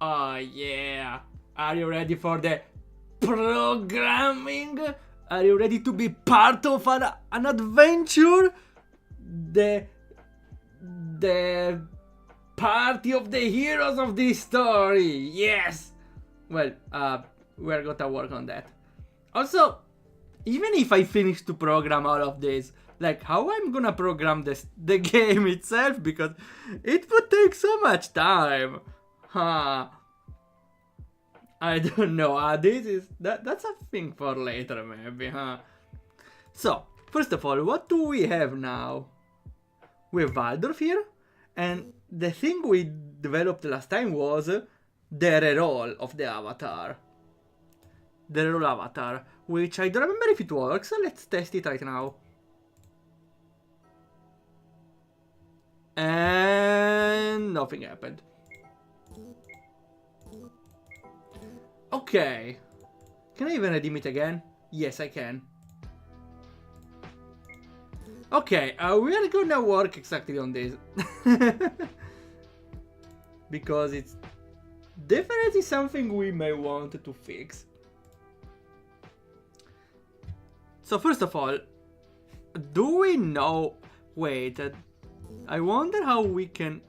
Oh yeah. Are you ready for the programming? Are you ready to be part of an adventure? The party of the heroes of this story. Yes. Well, we're gonna work on that. Also, even if I finish to program all of this, like how I'm gonna program the game itself, because it would take so much time. Huh. I don't know. That's a thing for later, maybe, huh? So, first of all, what do we have now? We have Waldorf here, and the thing we developed last time was the reroll of the avatar. The reroll avatar, which I don't remember if it works. Let's test it right now. And nothing happened. Okay. Can I even redeem it again? Yes, I can. Okay, we are gonna work exactly on this. Because it's definitely something we may want to fix. So first of all, do we know... Wait, I wonder how we can...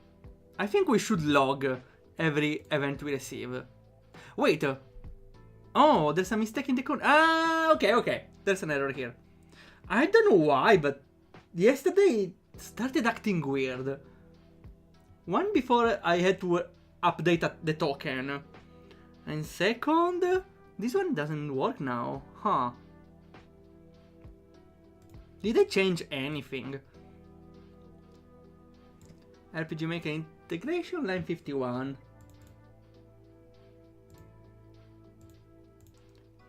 I think we should log every event we receive. Wait, oh, there's a mistake in the code. Ah, okay, there's an error here. I don't know why, but yesterday it started acting weird. One, before I had to update the token. And second, this one doesn't work now, huh? Did I change anything? RPG Maker integration, line 51.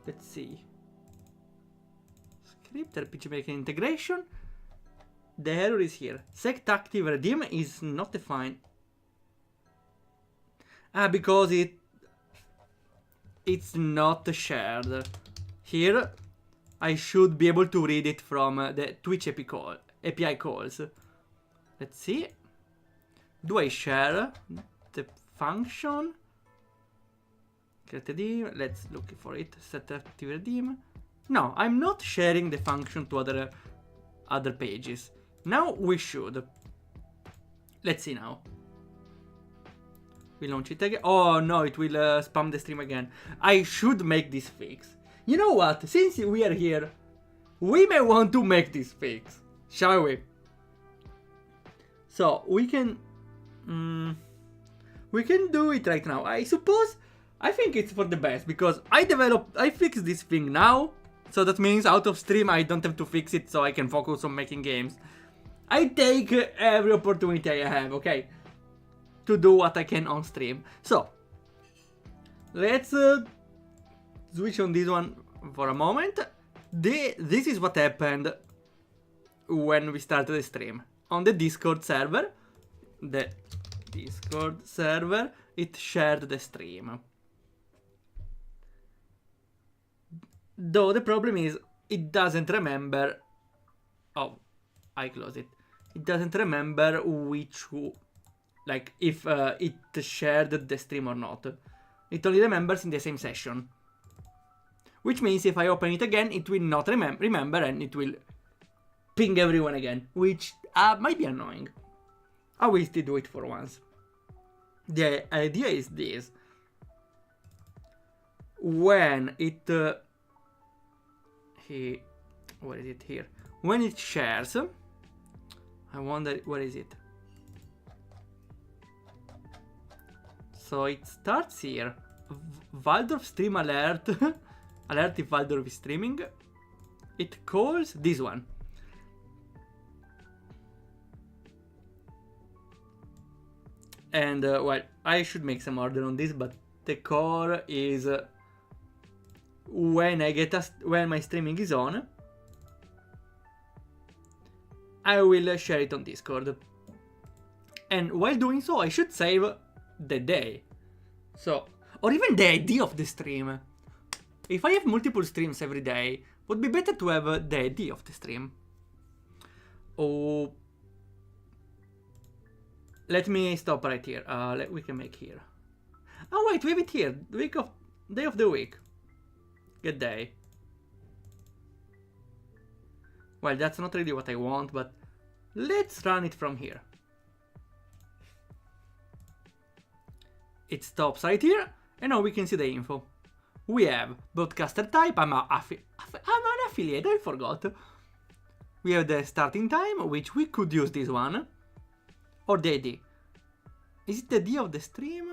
Let's see. Script RPG Maker integration. The error is here. Sect active redeem is not defined. Ah, because it's not shared. Here, I should be able to read it from the Twitch API calls. Let's see. Do I share the function? Create redeem. Let's look for it. Set active redeem. No, I'm not sharing the function to other pages. Now we should. Let's see now. We launch it again. Oh no, it will spam the stream again. I should make this fix. You know what? Since we are here, we may want to make this fix. Shall we? So we can do it right now. I suppose. I think it's for the best because I fixed this thing now. So that means out of stream I don't have to fix it, so I can focus on making games. I take every opportunity I have, okay? To do what I can on stream. So, let's switch on this one for a moment. This is what happened when we started the stream. On the Discord server, it shared the stream. Though the problem is, it doesn't remember... Oh, I closed it. It doesn't remember like, if it shared the stream or not. It only remembers in the same session. Which means if I open it again, it will not remember and it will ping everyone again. Which might be annoying. I will still do it for once. The idea is this. When it... where is it here? When it shares... I wonder, where is it? So it starts here. Waldorf stream alert. Alert if Waldorf is streaming. It calls this one. And, well, I should make some order on this, but the core is when my streaming is on, I will share it on Discord. And while doing so, I should save the day. So, or even the ID of the stream. If I have multiple streams every day, would be better to have the ID of the stream. Oh, let me stop right here. We can make here. Oh wait, we have it here. Day of the week. Get day. Well, that's not really what I want, but let's run it from here. It stops right here, and now we can see the info. We have broadcaster type. I'm an affiliate, I forgot. We have the starting time, which we could use this one. Or the ID. Is it the ID of the stream?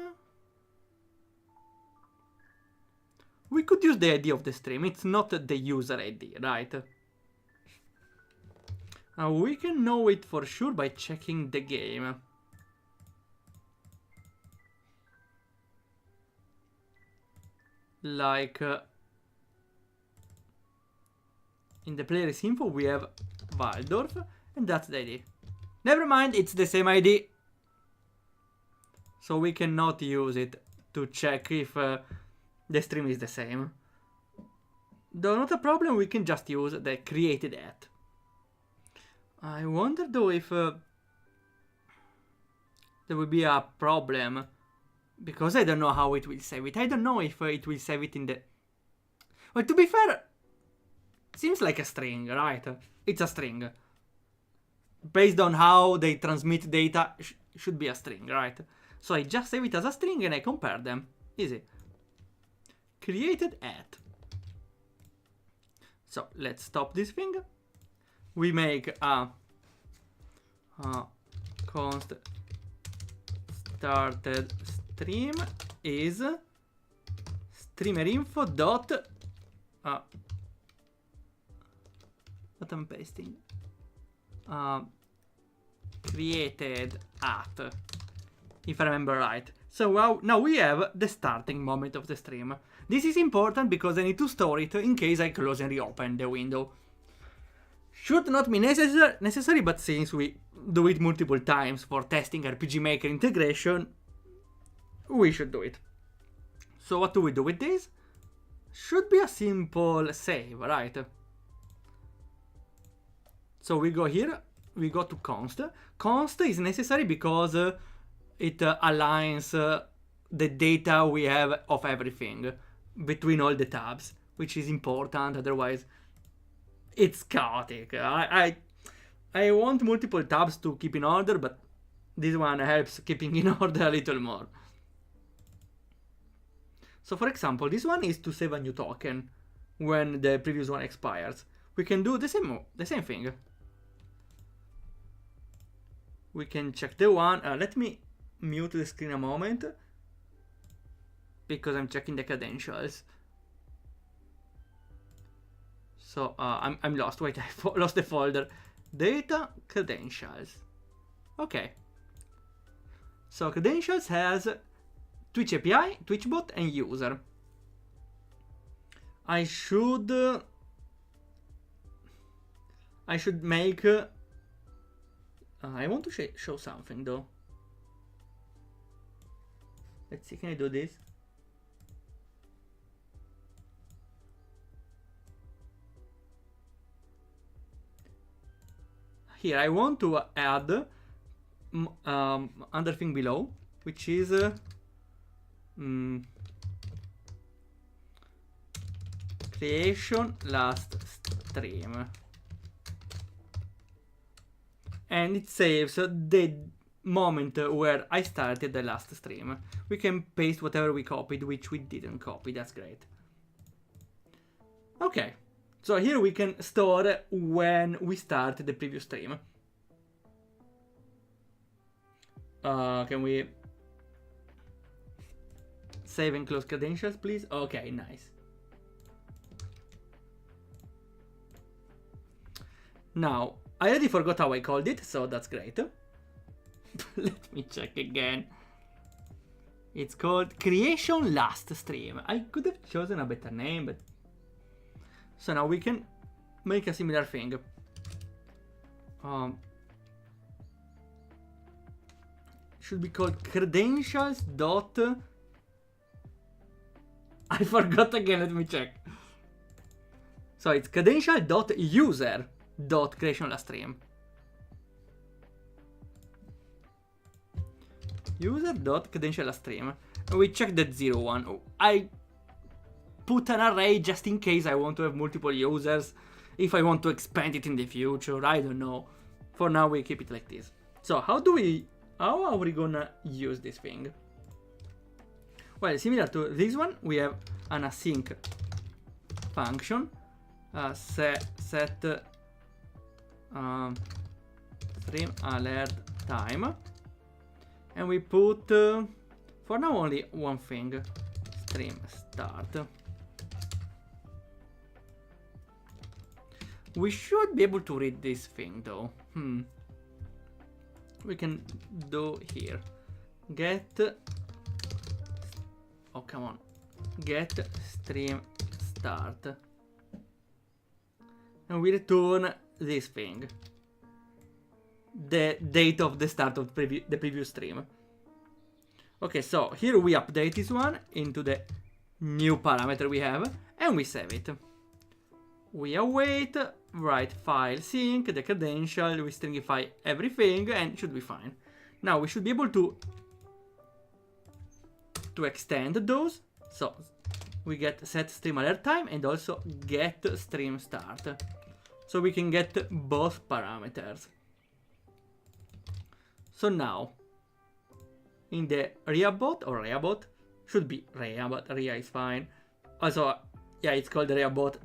We could use the ID of the stream. It's not the user ID, right? We can know it for sure by checking the game. Like in the player's info we have Waldorf, and that's the ID. Never mind, it's the same ID. So we cannot use it to check if the stream is the same. Though not a problem, we can just use the created at. I wonder though if there will be a problem. Because I don't know how it will save it. I don't know if it will save it in the... Well, to be fair, it seems like a string, right? It's a string. Based on how they transmit data, should be a string, right? So I just save it as a string and I compare them. Easy. Created at. So let's stop this thing. We make a const started stream is streamer info dot what I'm pasting created at, if I remember right. So now we have the starting moment of the stream. This is important because I need to store it in case I close and reopen the window. Should not be necessary, but since we do it multiple times for testing RPG Maker integration, we should do it. So what do we do with this? Should be a simple save, right? So we go here, we go to const. Const is necessary because it aligns the data we have of everything between all the tabs, which is important, otherwise it's chaotic. I want multiple tabs to keep in order, but this one helps keeping in order a little more. So for example, this one is to save a new token when the previous one expires. We can do the same thing. We can check the one. Let me mute the screen a moment because I'm checking the credentials. So I'm lost. Wait, I lost the folder. Data credentials. Okay. So credentials has Twitch API, Twitchbot, and user. I should make. I want to show something though. Let's see. Can I do this? Here I want to add another thing below, which is creation last stream, and it saves the moment where I started the last stream. We can paste whatever we copied, which we didn't copy. That's great. Okay, so here we can store when we started the previous stream. Can we save and close credentials, please? Okay, nice. Now, I already forgot how I called it, so that's great. Let me check again. It's called Creation Last Stream. I could have chosen a better name, but... So now we can make a similar thing. Should be called credentials dot... I forgot again, let me check. So it's credential dot user dot creation last stream. User dot credential last stream. And we check that 0, 1. I put an array just in case I want to have multiple users. If I want to expand it in the future, I don't know. For now, we keep it like this. So how are we gonna use this thing? Well, similar to this one, we have an async function. Set stream alert time. And we put, for now, only one thing. Stream start. We should be able to read this thing though. We can do here. Get. Oh, come on. Get stream start. And we return this thing. The date of the start of the previous stream. Okay, so here we update this one into the new parameter we have, and we save it. We await, write file sync, the credential, we stringify everything, and it should be fine. Now we should be able to extend those. So we get set stream alert time and also get stream start. So we can get both parameters. So now, in the ReaBot, should be Rea, but Rea is fine. Also, yeah, it's called ReaBot.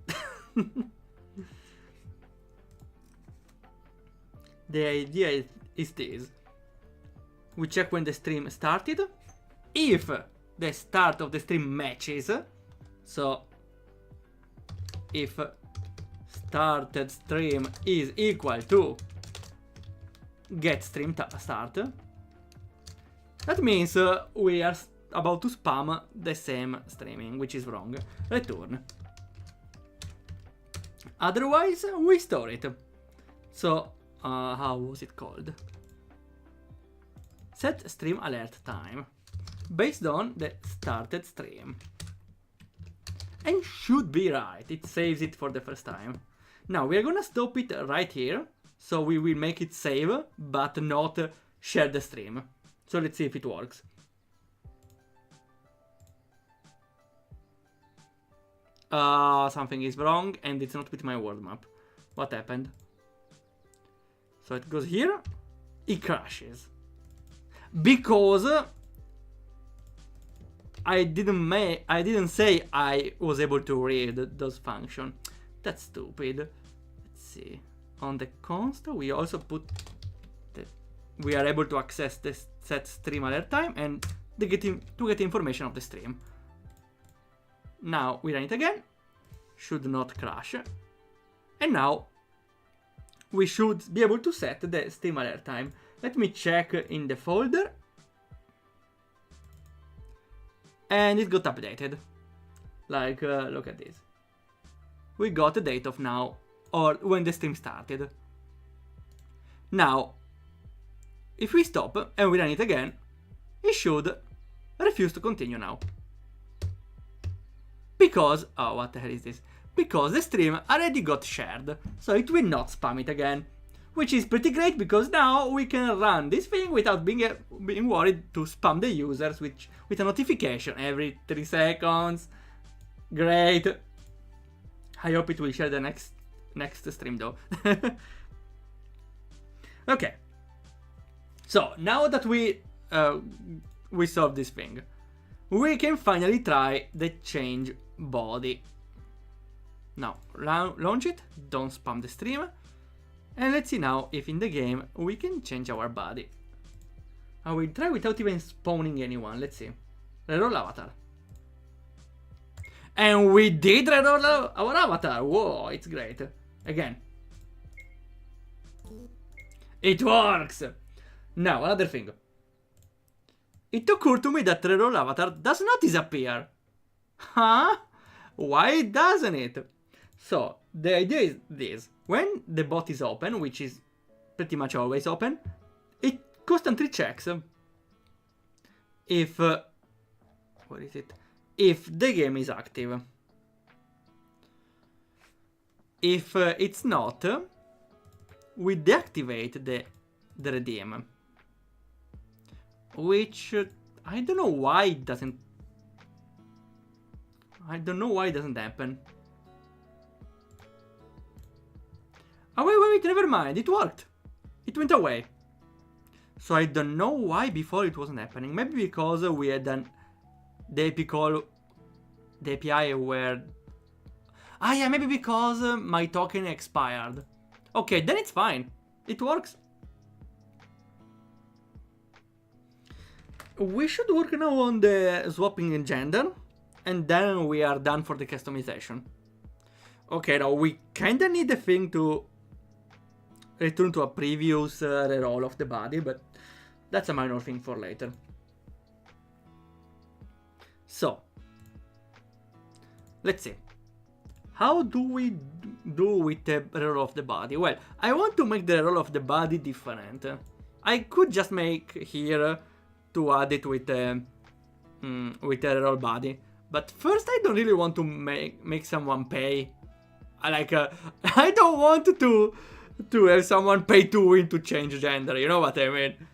The idea is this. We check when the stream started. If the start of the stream matches, so if started stream is equal to get stream start, that means we are about to spam the same streaming, which is wrong. Return. Otherwise, we store it. So, how was it called? Set stream alert time based on the started stream. And should be right. It saves it for the first time. Now, we are gonna stop it right here. So we will make it save, but not share the stream. So let's see if it works. Something is wrong, and it's not with my world map. What happened? So it goes here, it crashes. Because I didn't say I was able to read those functions. That's stupid. Let's see. On the const, we also put that we are able to access the set stream alert time and to get information of the stream. Now we run it again. Should not crash. And now we should be able to set the stream alert time. Let me check in the folder. And it got updated. Like, look at this. We got the date of now, or when the stream started. Now, if we stop and we run it again, it should refuse to continue now. Because, oh, what the hell is this? Because the stream already got shared, so it will not spam it again. Which is pretty great, because now we can run this thing without being worried to spam the users with a notification every 3 seconds. Great. I hope it will share the next stream though. Okay. So now that we solved this thing, we can finally try the change body. Now launch it, don't spam the stream, and let's see now if in the game we can change our body. I will try without even spawning anyone. Let's see. Reroll avatar. And we did reroll our avatar. Whoa, it's great. Again. It works! Now, another thing. It occurred to me that reroll avatar does not disappear. Huh? Why doesn't it? So, the idea is this. When the bot is open, which is pretty much always open, it constantly checks if... what is it? If the game is active. If it's not, we deactivate the redeem. Which I don't know why it doesn't... I don't know why it doesn't happen. Oh, wait, never mind. It worked. It went away. So I don't know why before it wasn't happening. Maybe because we had done the API call, the API where... Ah, yeah, maybe because my token expired. Okay, then it's fine. It works. We should work now on the swapping in gender, and then we are done for the customization. Okay, now we kinda need a thing to return to a previous reroll of the body, but that's a minor thing for later. So, let's see. How do we do with the reroll of the body? Well, I want to make the reroll of the body different. I could just make here to add it with the reroll body, but first I don't really want to make someone pay. I don't want to have someone pay to win to change gender, you know what I mean?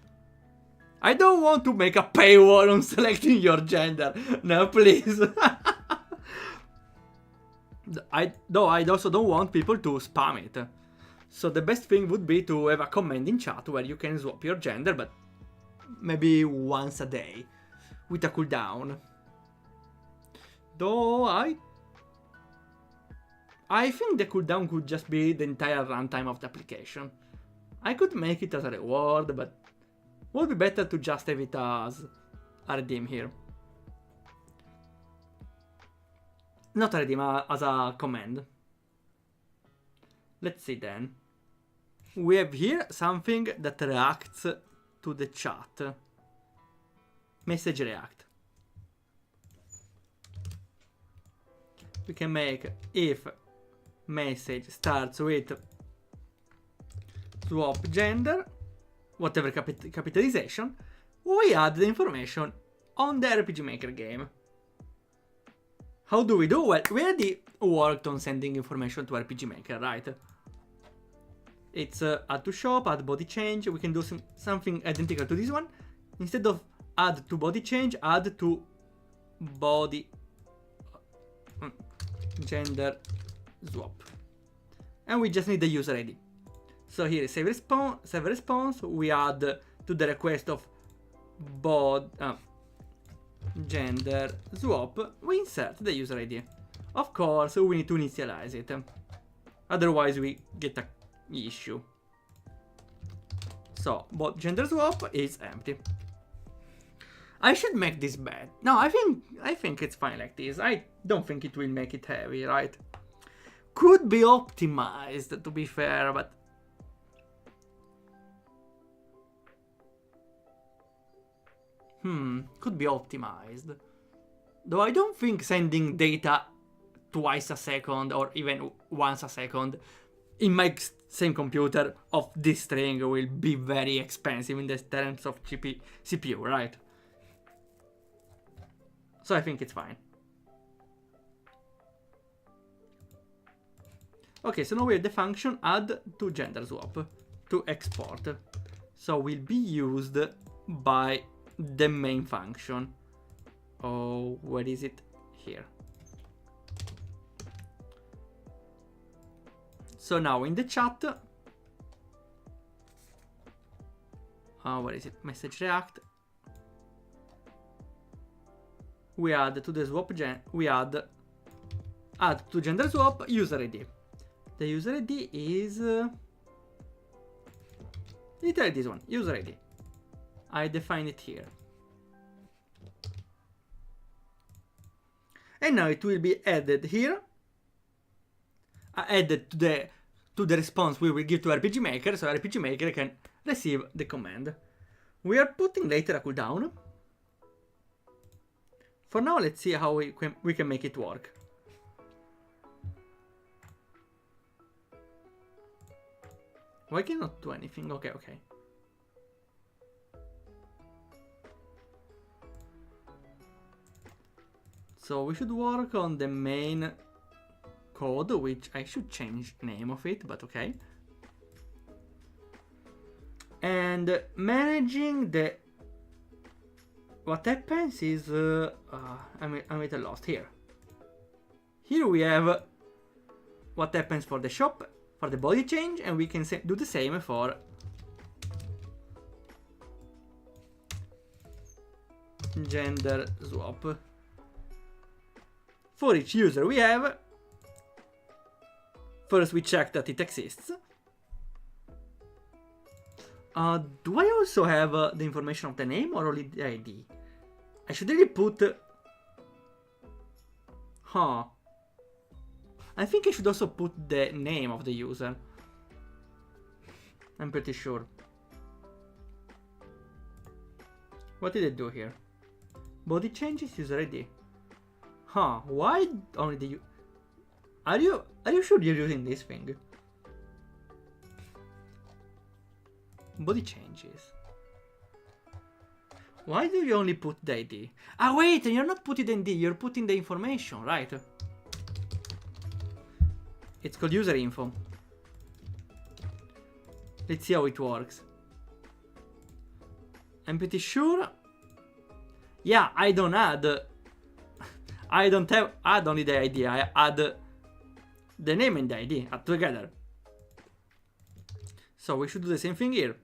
I don't want to make a paywall on selecting your gender. No, please. I also don't want people to spam it. So the best thing would be to have a command in chat where you can swap your gender, but maybe once a day with a cooldown. Though I think the cooldown could just be the entire runtime of the application. I could make it as a reward, but it would be better to just have it as a redeem here. Not a redeem, as a command. Let's see then. We have here something that reacts to the chat. Message react. We can make if message starts with swap gender, whatever capitalization, we add the information on the RPG Maker game. How do we do? Well, we already worked on sending information to RPG Maker, right? It's add to shop, add body change. We can do something identical to this one. Instead of add to body change, add to body gender swap. And we just need the user ID. So here is save response. We add to the request of gender swap, we insert the user ID. Of course, we need to initialize it. Otherwise, we get an issue. So, gender swap is empty. I should make this bad. No, I think it's fine like this. I don't think it will make it heavy, right? Could be optimized, to be fair, but could be optimized. Though I don't think sending data twice a second or even once a second in my same computer of this string will be very expensive in the terms of CPU, right? So I think it's fine. Okay, so now we have the function add to gender swap to export. So will be used by the main function. Oh, where is it? Here. So now in the chat, where is it? Message react. We add to the swap we add to gender swap user ID. The user ID is literally this one, user ID. I define it here. And now it will be added here. Added to the response we will give to RPG Maker, so RPG Maker can receive the command. We are putting later a cooldown. For now, let's see how we can make it work. Why cannot do anything? Okay. So we should work on the main code, which I should change the name of it, but okay. And managing the what happens is I'm a little lost here. Here we have what happens for the shop, for the body change, and we can do the same for gender swap. For each user we have, first we check that it exists. Do I also have the information of the name or only the ID? I should really put... I think I should also put the name of the user. I'm pretty sure. What did I do here? Body changes, user ID. Why only the... Are you sure you're using this thing? Body changes. Why do you only put the ID? Ah wait, you're not putting the ID, you're putting the information, right? It's called user info. Let's see how it works. I'm pretty sure... Yeah, I don't add... I don't add only the ID, I add the name and the ID together. So we should do the same thing here.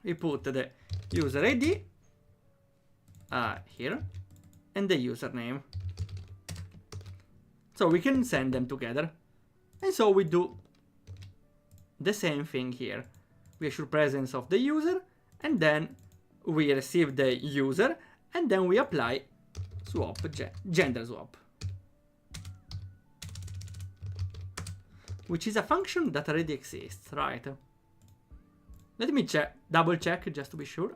We put the user ID here and the username. So we can send them together. And so we do the same thing here. We assure presence of the user, and then we receive the user, and then we apply swap, gender swap. Which is a function that already exists, right? Let me double check just to be sure.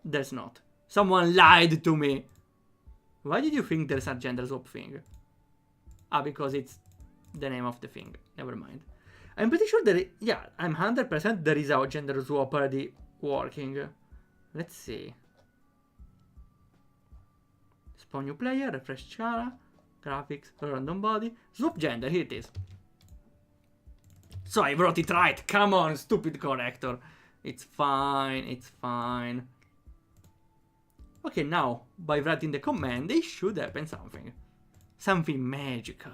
There's not. Someone lied to me. Why did you think there's a gender swap thing? Ah, because it's the name of the thing. Never mind. I'm pretty sure that yeah, I'm 100% there is a gender swap already working. Let's see. Spawn new player, refresh chara, graphics, random body, swap gender, here it is. So I wrote it right, come on, stupid corrector. It's fine, it's fine. Okay, now, by writing the command, it should happen something. Something magical.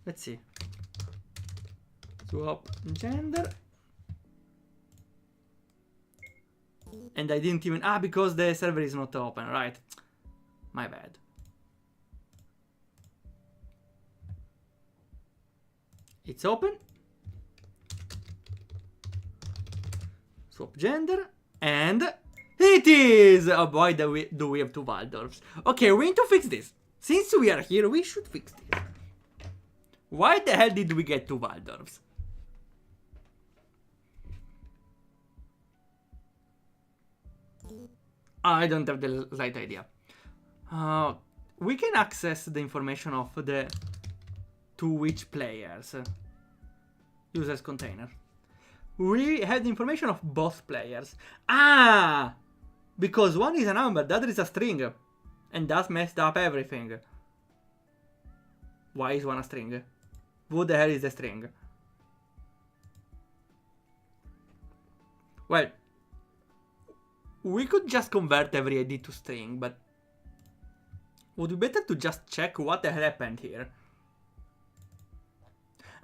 Let's see. Swap gender. And I didn't even... Ah, because the server is not open, right? My bad. It's open. Swap gender. And... it is! Oh boy, do we have two Waldorfs. Okay, we need to fix this. Since we are here, we should fix this. Why the hell did we get two Waldorfs? I don't have the slight idea. We can access the information of the to which players. Users container. We have the information of both players. Ah! Because one is a number, the other is a string. And that messed up everything. Why is one a string? Who the hell is a string? Well, we could just convert every ID to string, but would be better to just check what the hell happened here.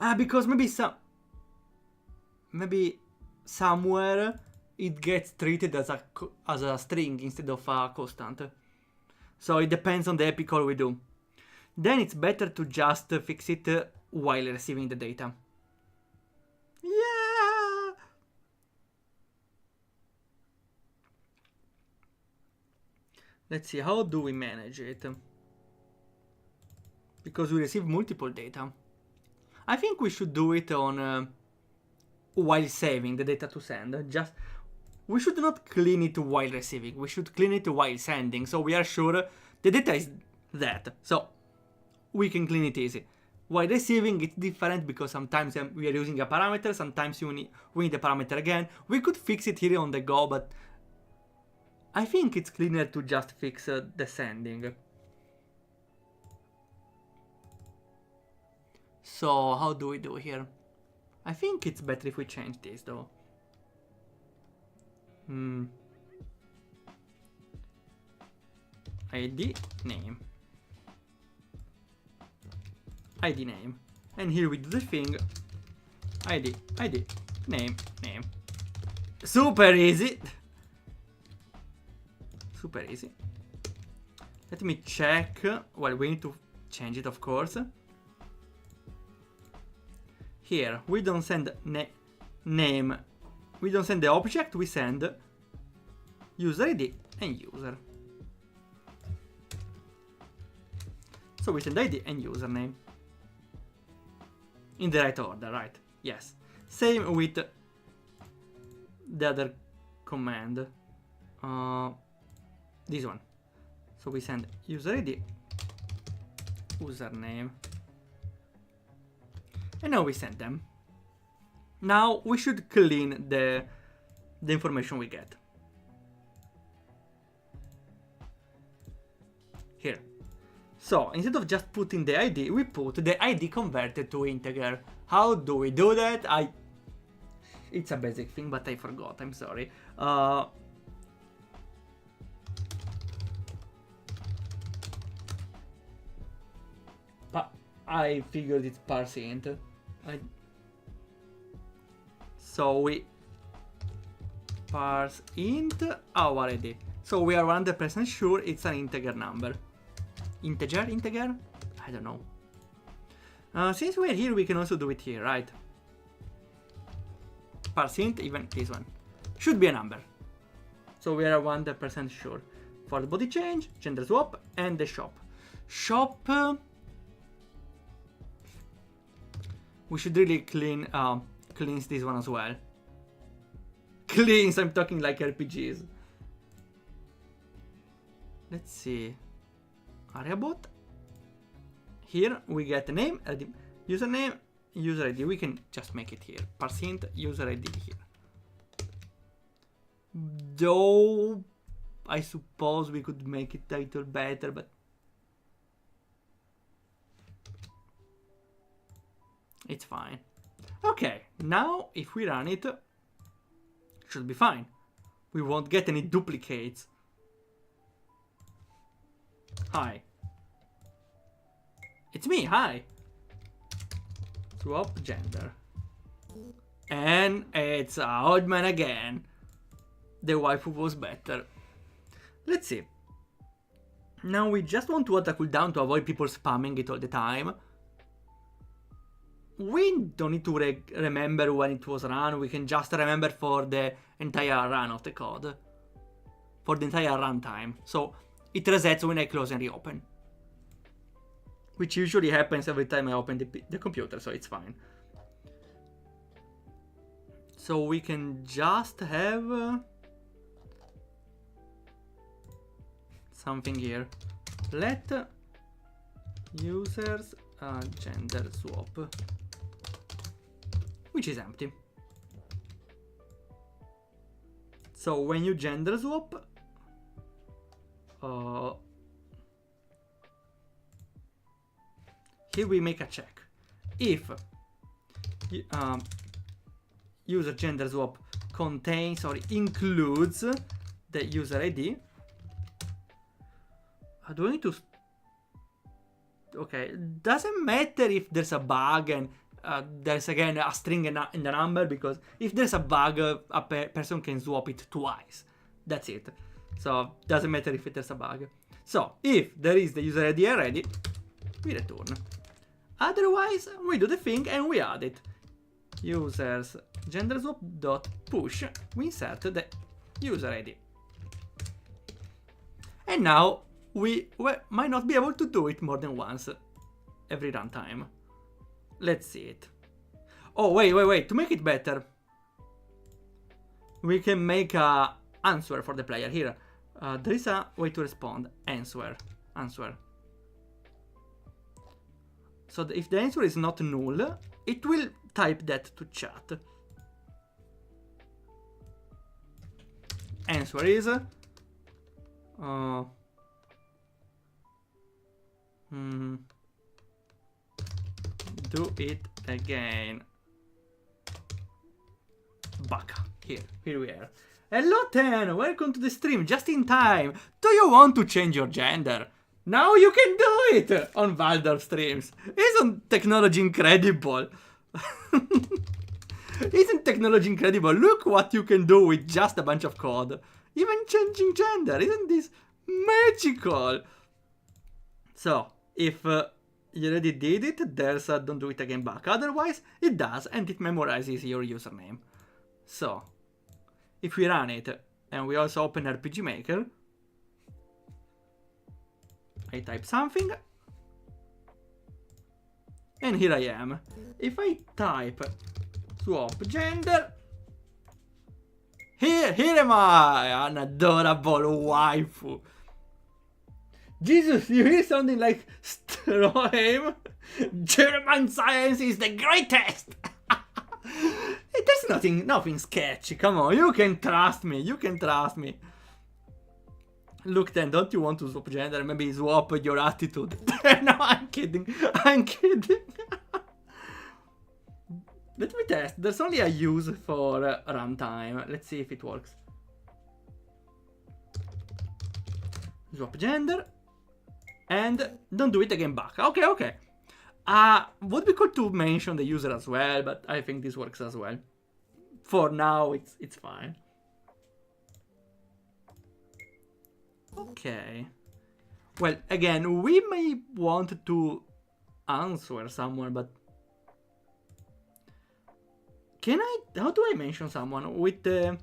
Ah, because maybe somewhere it gets treated as a string instead of a constant. So it depends on the epic call we do. Then it's better to just fix it while receiving the data. Yeah! Let's see, how do we manage it? Because we receive multiple data. I think we should do it on while saving the data to send. We should not clean it while receiving. We should clean it while sending. So we are sure the data is that. So we can clean it easy. While receiving, it's different because sometimes we are using a parameter. Sometimes we need the parameter again. We could fix it here on the go, but I think it's cleaner to just fix the sending. So how do we do here? I think it's better if we change this though. ID name. ID name. And here we do the thing. ID name. Super easy. Super easy. Let me check. Well, we need to change it, of course. Here, we don't send name. We don't send the object, we send user ID and user. So we send ID and username. In the right order, right? Yes. Same with the other command. This one. So we send user ID, username. And now we send them. Now we should clean the information we get. Here. So instead of just putting the ID, we put the ID converted to integer. How do we do that? It's a basic thing, but I forgot, I'm sorry. But I figured it's parse int. So we parse int our ID. So we are 100% sure it's an integer number. Integer? I don't know. Since we're here, we can also do it here, right? Parse int, even this one. Should be a number. So we are 100% sure. For the body change, gender swap, and the shop. Shop... we should really cleanse this one as well. Cleanse, I'm talking like RPGs. Let's see. Ariabot. Here we get the name, username, user ID. We can just make it here. Parse int, user ID here. Though I suppose we could make it a little better, but it's fine. Okay, now if we run it, should be fine. We won't get any duplicates. Hi. It's me, hi. Swap gender. And it's a old man again. The waifu was better. Let's see. Now we just want to add a cooldown to avoid people spamming it all the time. We don't need to remember when it was run. We can just remember for the entire run of the code. For the entire runtime. So it resets when I close and reopen. Which usually happens every time I open the computer, so it's fine. So we can just have something here. Let users gender swap, which is empty. So when you gender swap, here we make a check. If user gender swap contains or includes the user ID, do I need to... Okay, doesn't matter if there's a bug and there's again a string in the number, because if there's a bug, a person can swap it twice. That's it. So doesn't matter if there's a bug. So if there is the user ID already, we return. Otherwise, we do the thing and we add it. Users gender swap dot push. We insert the user ID. And now we might not be able to do it more than once every runtime. Let's see it. Oh, wait. To make it better, we can make a answer for the player here. There is a way to respond. Answer. So if the answer is not null, it will type that to chat. Answer is do it again. Baka. Here we are. Hello, Ten. Welcome to the stream. Just in time. Do you want to change your gender? Now you can do it on Waldorf streams. Isn't technology incredible? Isn't technology incredible? Look what you can do with just a bunch of code. Even changing gender. Isn't this magical? So, if you already did it, there's a don't do it again back. Otherwise, it does, and it memorizes your username. So, if we run it, and we also open RPG Maker, I type something, and here I am. If I type swap gender, here am I, an adorable waifu. Jesus, you hear something like Stroheim? German science is the greatest! There's nothing sketchy, come on, you can trust me, Look, then, don't you want to swap gender? Maybe swap your attitude. No, I'm kidding. Let me test. There's only a use for runtime. Let's see if it works. Swap gender. And don't do it again back. Okay. Would be cool to mention the user as well, but I think this works as well. For now, it's fine. Okay. Well, again, we may want to answer someone, but how do I mention someone with the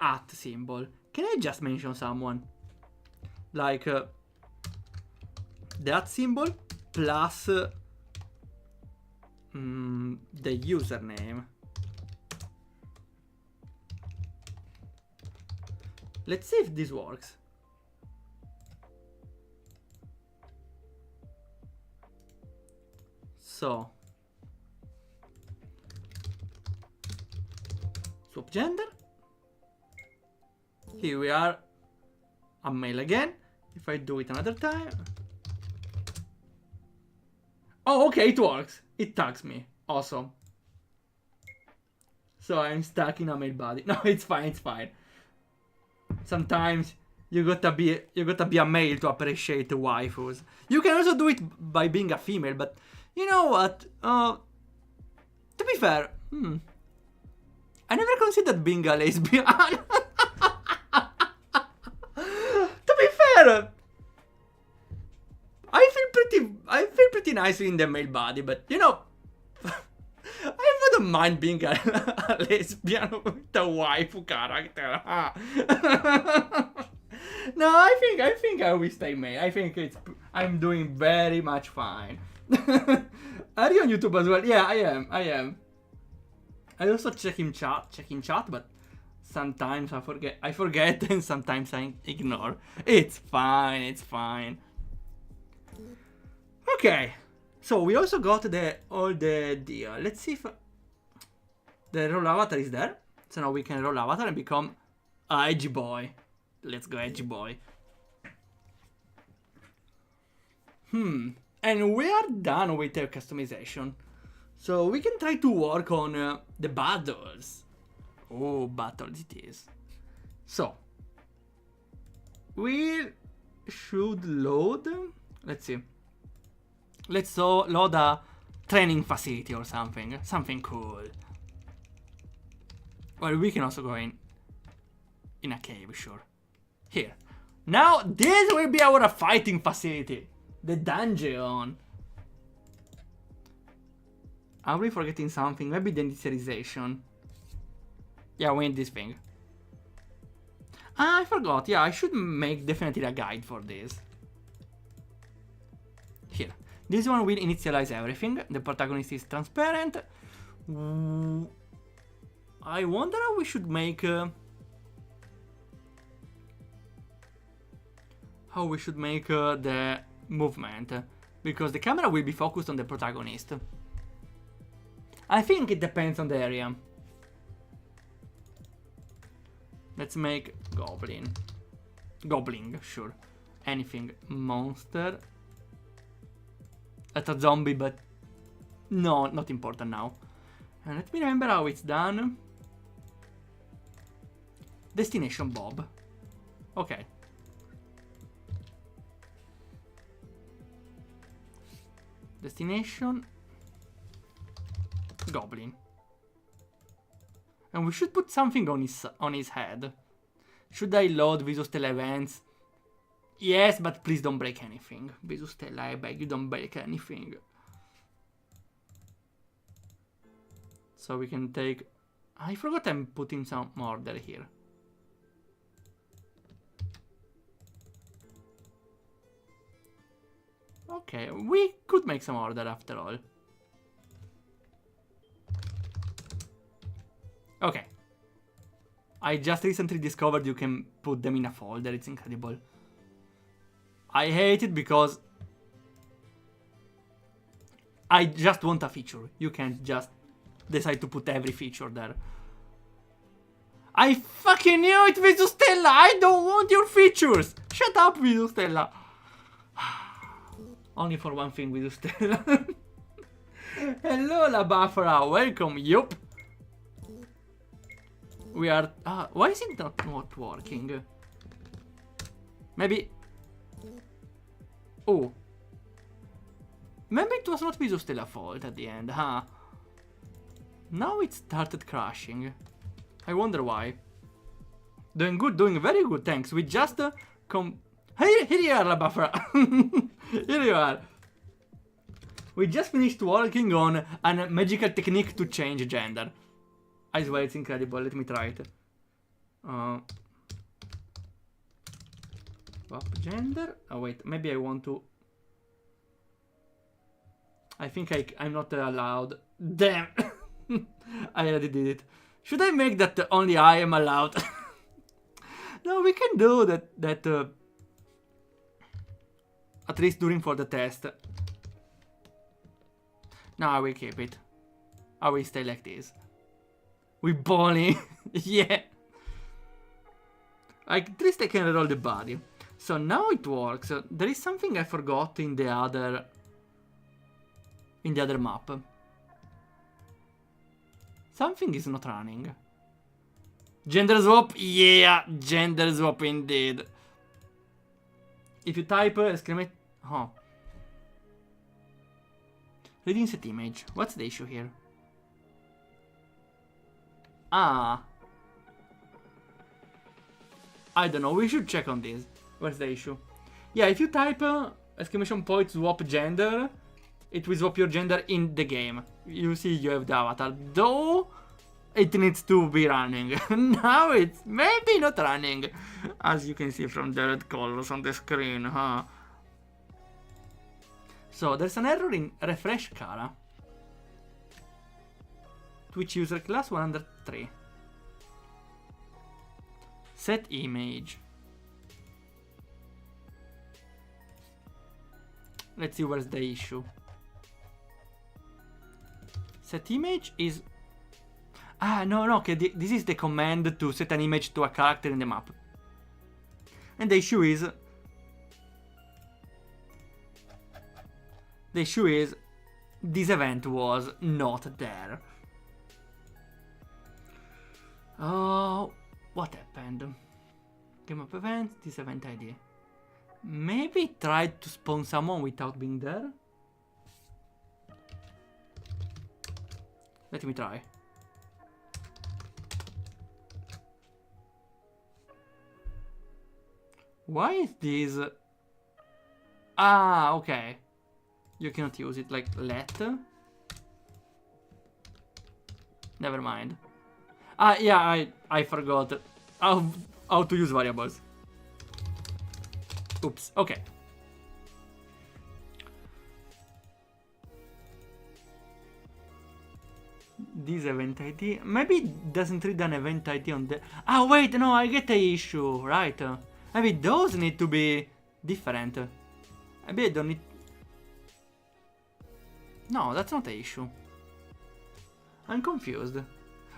at symbol? Can I just mention someone like the at symbol plus the username? Let's see if this works. So, swap gender. Here we are. A male again. If I do it another time. Oh, okay, it works. It tags me. Awesome. So I'm stuck in a male body. No, it's fine. Sometimes you gotta be a male to appreciate the waifus. You can also do it by being a female, but you know what? To be fair, I never considered being a lesbian. To be fair, I feel pretty nice in the male body, but you know, I wouldn't mind being a lesbian with a waifu character. No, I think I will stay male. I think I'm doing very much fine. Are you on YouTube as well? Yeah, I am. I also check in chat, but sometimes I forget and sometimes I ignore. It's fine. Okay. So we also got all the deal. Let's see if the roll avatar is there. So now we can roll avatar and become a edgy boy. Let's go, edgy boy. And we are done with the customization. So we can try to work on the battles. Oh, battles it is. So we should load. Let's see. Let's load a training facility or something. Something cool. Well, we can also go in a cave, sure. Here. Now, this will be our fighting facility. The dungeon. Are we forgetting something? Maybe the initialization. Yeah, we need this thing. I forgot. Yeah, I should make definitely a guide for this. Here. This one will initialize everything. The protagonist is transparent. I wonder how we should make... the movement. Because the camera will be focused on the protagonist. I think it depends on the area. Let's make goblin. Goblin, sure. Anything. Monster. At a zombie, but no, not important now. And let me remember how it's done. Destination Bob. Okay. Destination Goblin. And we should put something on his head. Should I load Visustella events? Yes, but please don't break anything. Visustella, I beg you, don't break anything. So we can take... I forgot I'm putting some order here. Okay, we could make some order after all. Okay. I just recently discovered you can put them in a folder, it's incredible. I hate it because I just want a feature. You can't just decide to put every feature there. I fucking knew it, Visustella! I don't want your features! Shut up, Visustella! Only for one thing, Visustella. Hello, La Bafra, welcome, yup. We are... why is it not working? Maybe... Oh. Maybe it was not Visustella's fault at the end, huh? Now it started crashing. I wonder why. Doing good, doing very good, thanks. We just... Here you are, La Bafra. Here you are. We just finished working on a magical technique to change gender. I swear it's incredible. Let me try it. Swap gender. Oh wait, maybe I want to. I think I'm not allowed. Damn! I already did it. Should I make that only I am allowed? No, we can do that. At least during for the test. No, I will keep it. I will stay like this. We bowling. Yeah. At least I can roll the body. So now it works. There is something I forgot in the other map. Something is not running. Gender swap? Yeah, gender swap indeed. If you type exclamation... Oh. Reading set image. What's the issue here? Ah. I don't know. We should check on this. What's the issue? Yeah, if you type exclamation point swap gender, it will swap your gender in the game. You see you have the avatar. Though, it needs to be running. Now it's maybe not running. As you can see from the red colors on the screen, huh? So, there's an error in refresh Kara. Twitch user class 103. Set image. Let's see where's the issue. Set image is... Ah, no, okay, this is the command to set an image to a character in the map. And the issue is... The issue is, this event was not there. Oh, what happened? Game of events, this event ID. Maybe it tried to spawn someone without being there? Let me try. Why is this? Ah, okay. You cannot use it like let. Never mind. Ah, yeah, I forgot how to use variables. Oops, okay. This event ID. Maybe it doesn't read an event ID on the... Ah, wait, no, I get the issue, right. Maybe those need to be different. Maybe I don't need... No, that's not the issue. I'm confused.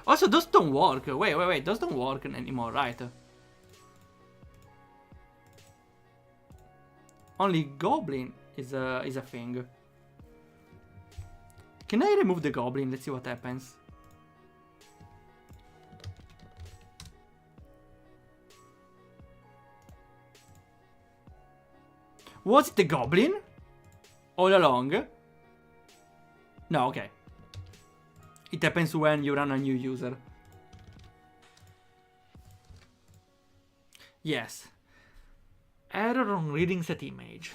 Also, those don't work. Wait, those don't work anymore, right? Only Goblin is a thing. Can I remove the Goblin? Let's see what happens. Was it a goblin? All along? No, okay. It happens when you run a new user. Yes. Error on reading set image.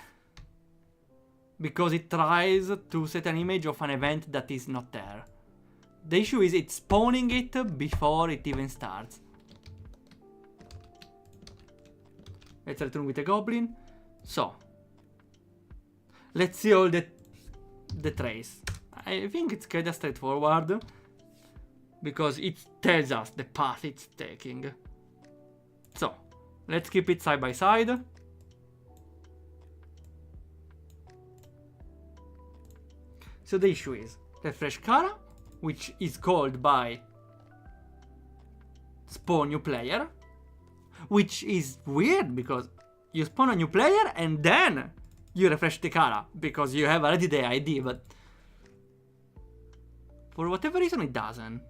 Because it tries to set an image of an event that is not there. The issue is it's spawning it before it even starts. Let's return with a goblin. So. Let's see all the trace. I think it's kinda straightforward. Because it tells us the path it's taking. So. Let's keep it side by side. So the issue is refresh Kara, which is called by spawn new player, which is weird because you spawn a new player and then you refresh the Kara because you have already the ID, but for whatever reason it doesn't.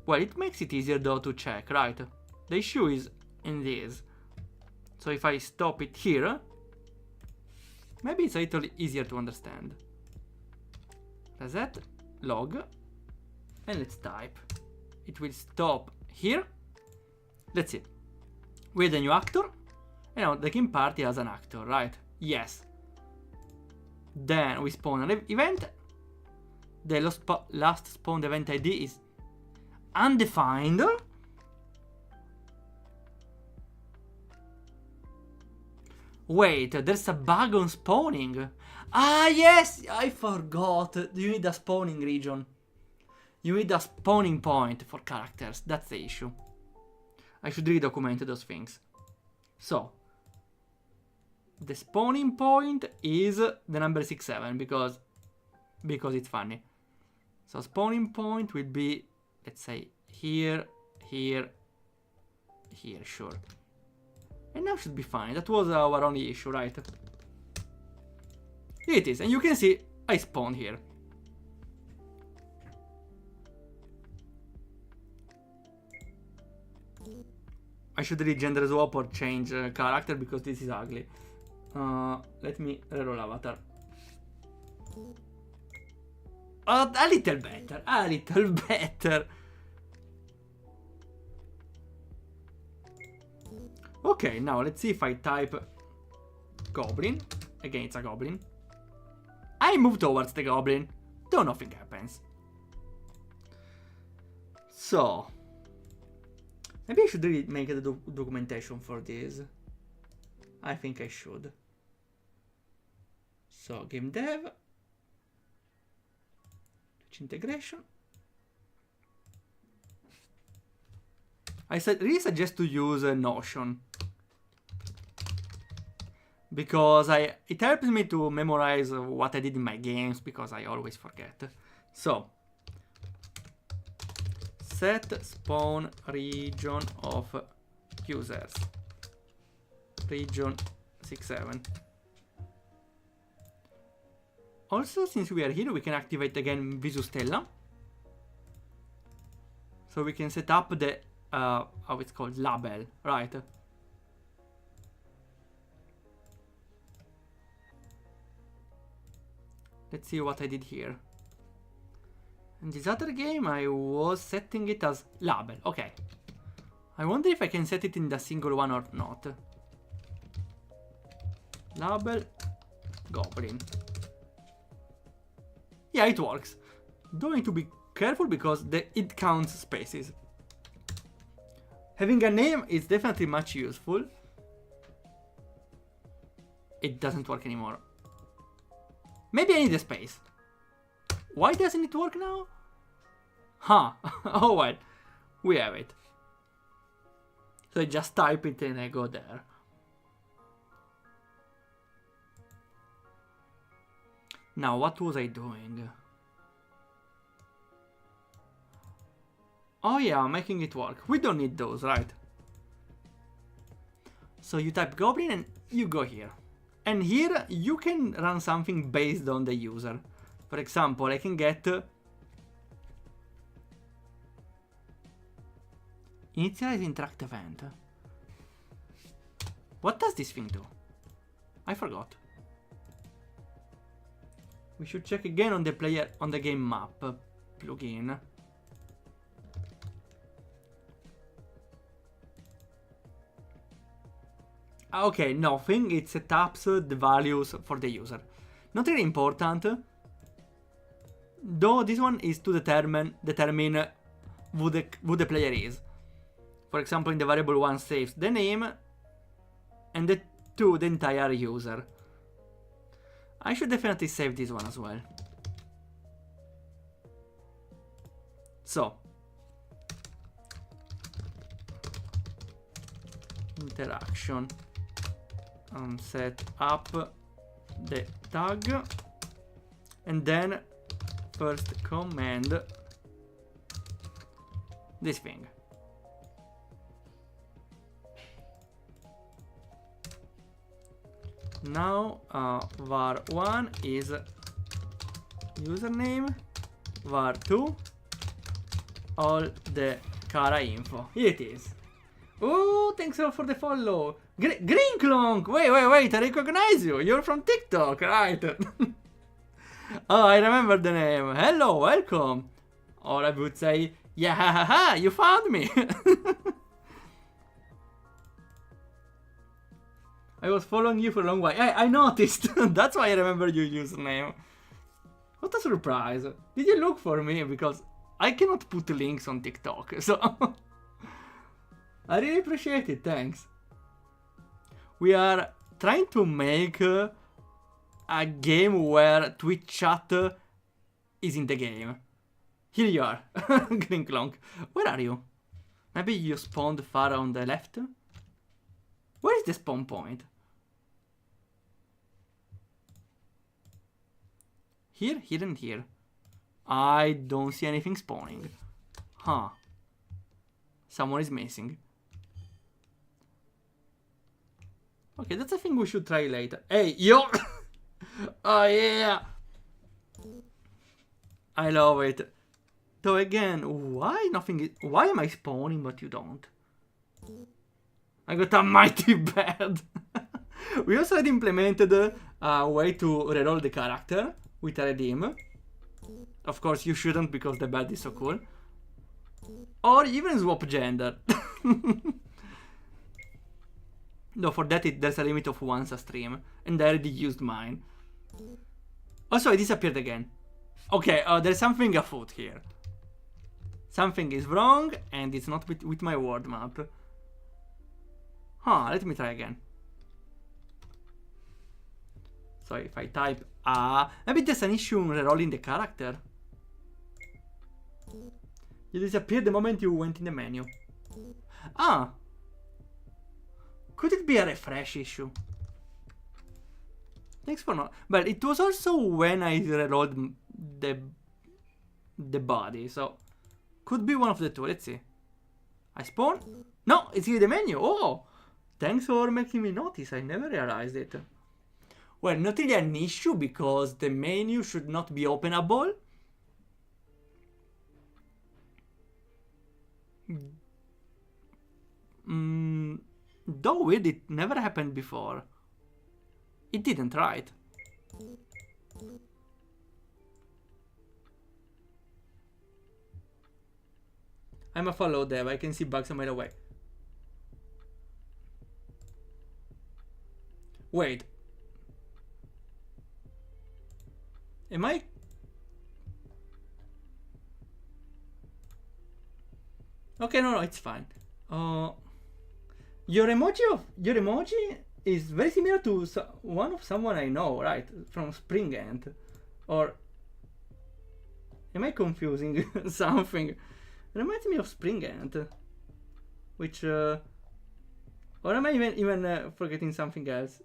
Well, it makes it easier though to check, right? The issue is in this. So if I stop it here, maybe it's a little easier to understand. Reset, log, and let's type. It will stop here. Let's see. We had a new actor. And now the game party has an actor, right? Yes. Then we spawn an event. The last spawned event ID is undefined. Wait, there's a bug on spawning. Ah, yes, I forgot. You need a spawning region. You need a spawning point for characters. That's the issue. I should redocument those things. So, the spawning point is the number 67 because it's funny. So spawning point will be, let's say, here, here, here, sure. And now should be fine. That was our only issue, right? Here it is, and you can see I spawned here. I should read gender swap or change character because this is ugly. Let me reroll avatar. A little better, a little better. Okay, now let's see if I type goblin. Again, it's a goblin. I move towards the goblin. Though nothing happens. So, maybe I should really make a documentation for this. I think I should. So, game dev. Integration. I really suggest to use Notion. Because it helps me to memorize what I did in my games, because I always forget. So, set spawn region of users. Region 67. Also, since we are here, we can activate again Visu Stella. So we can set up the, how it's called, label, right? Let's see what I did here. In this other game, I was setting it as label. Okay. I wonder if I can set it in the single one or not. Label goblin. Yeah, it works. Don't need to be careful because it counts spaces. Having a name is definitely much useful. It doesn't work anymore. Maybe I need a space. Why doesn't it work now? Huh. Oh well. We have it. So I just type it and I go there. Now, what was I doing? Oh yeah, making it work. We don't need those, right? So you type goblin and you go here. And here you can run something based on the user. For example, I can get initialize interact event. What does this thing do? I forgot. We should check again on the player on the game map plugin. Okay, nothing. It sets the values for the user. Not really important. Though this one is to determine who the player is. For example, in the variable 1 saves the name, and the 2 the entire user. I should definitely save this one as well. So, interaction, set up the tag, and then first command this thing. Now var1 is username, var2 all the Kara info. Here it is. Oh, thanks a lot for the follow. Green Clonk! Wait, I recognize you. You're from TikTok, right? Oh, I remember the name. Hello, welcome. Or I would say, yeah, ha, ha, you found me. I was following you for a long while. I noticed. That's why I remember your username. What a surprise. Did you look for me? Because I cannot put links on TikTok. So I really appreciate it. Thanks. We are trying to make a game where Twitch chat is in the game. Here you are. Green Clonk. Where are you? Maybe you spawned far on the left? Where is the spawn point? Here, here, and here. I don't see anything spawning. Huh. Someone is missing. Okay, that's a thing we should try later. Hey, yo! Oh, yeah! I love it. So again, why nothing is... Why am I spawning but you don't? I got a mighty bad. We also had implemented a way to reroll the character with a redeem. Of course, you shouldn't because the bad is so cool. Or even swap gender. No, for that there's a limit of once a stream, and I already used mine. Also, it disappeared again. Okay, there's something afoot here. Something is wrong, and it's not with my word map. Huh, let me try again. So if I type maybe there's an issue in rerolling the character. You disappeared the moment you went in the menu. Ah! Could it be a refresh issue? Thanks for not. But it was also when I rerolled the body, so could be one of the two. Let's see. I spawn? No, it's in the menu. Oh! Thanks for making me notice. I never realized it. Well, not really an issue because the menu should not be openable. Though weird, it never happened before. It didn't, right? I'm a follow dev. I can see bugs a mile away. Wait. Am I? Okay, no, it's fine. Your emoji is very similar to one of someone I know, right? From Spring Ant. Or am I confusing something? It reminds me of Spring Ant. Which or am I even forgetting something else?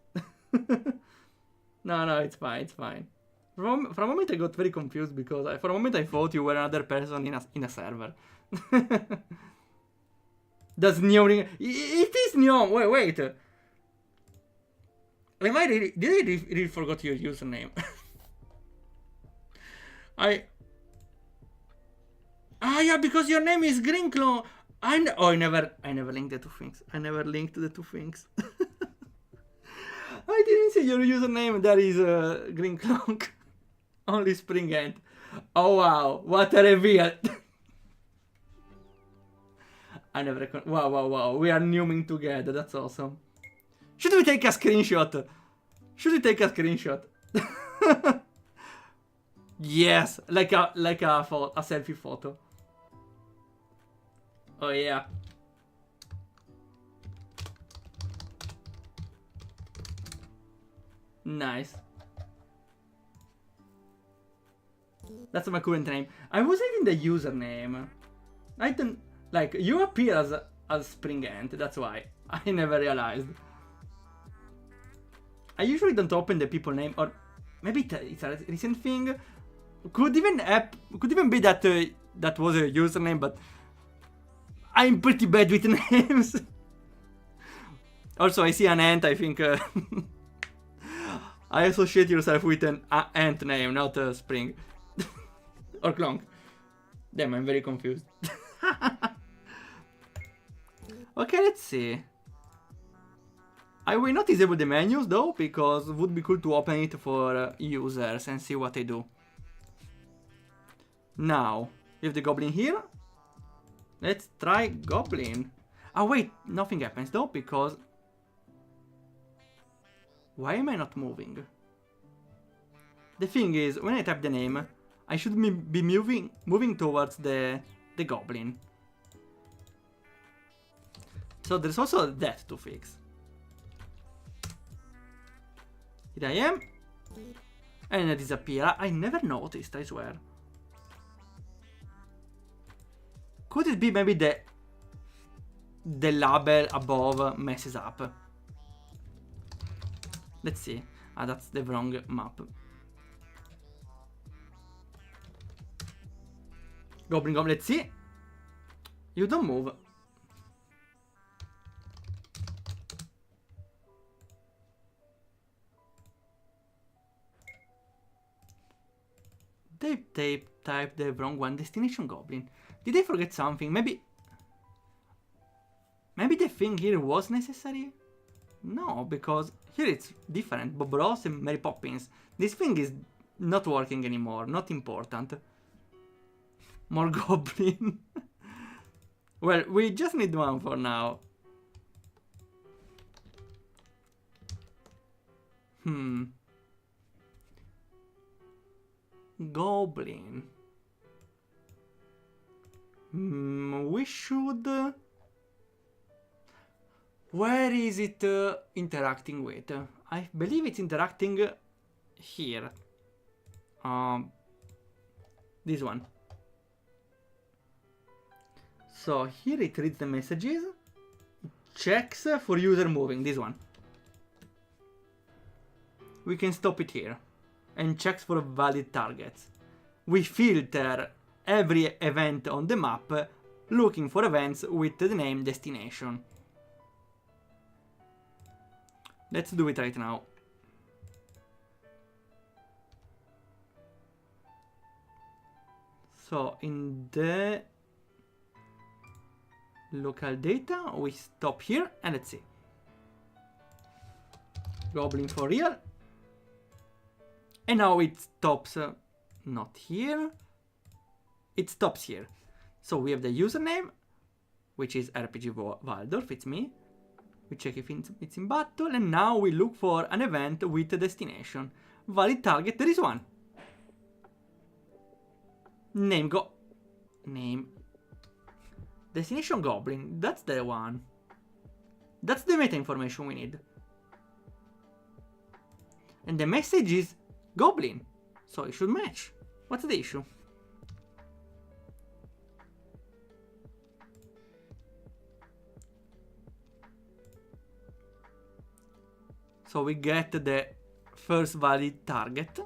No, it's fine, it's fine. For a moment I got very confused because for a moment I thought you were another person in a server. Does Neon ring? It is Neon. Wait. Did I really forgot your username? Yeah, because your name is Green Clone. I never linked the two things. I never linked the two things. I didn't see your username. There is Green Clonk. Only Spring Ant. Oh wow, what a reveal. I never wow. We are newing together. That's awesome. Should we take a screenshot? Should we take a screenshot? Yes, like a selfie photo. Oh yeah. Nice. That's my current name. I was even the username. I don't like you appear as Spring Ant. That's why I never realized. I usually don't open the people name, or maybe it's a recent thing. Could even be that that was a username, but I'm pretty bad with names. Also, I see an ant. I think I associate yourself with an ant name, not a Spring or Clonk. Damn, I'm very confused. Okay, let's see. I will not disable the menus though, because it would be cool to open it for users and see what they do. Now, we have the goblin here. Let's try goblin. Oh wait, nothing happens though, because... Why am I not moving? The thing is, when I type the name, I should be moving towards the goblin. So there's also that to fix. Here I am. And I disappear. I never noticed, I swear. Could it be maybe the label above messes up? Let's see. Ah, that's the wrong map. Goblin, let's see. You don't move. They typed the wrong one. Destination Goblin. Did they forget something? Maybe the thing here was necessary? No, because here it's different. Bob Ross and Mary Poppins. This thing is not working anymore. Not important. More Goblin. Well, we just need one for now. Goblin. We should... Where is it interacting with? I believe it's interacting here. This one. So here it reads the messages, checks for user moving, this one. We can stop it here, and checks for valid targets. We filter every event on the map, looking for events with the name destination. Let's do it right now. So in the local data, we stop here and let's see. Goblin for real. And now it stops, not here. It stops here. So we have the username, which is RPG Waldorf, it's me. We check if it's in battle, and now we look for an event with a destination. Valid target, there is one. Name Destination Goblin, that's the one. That's the meta information we need. And the message is Goblin, so it should match. What's the issue? So we get the first valid target.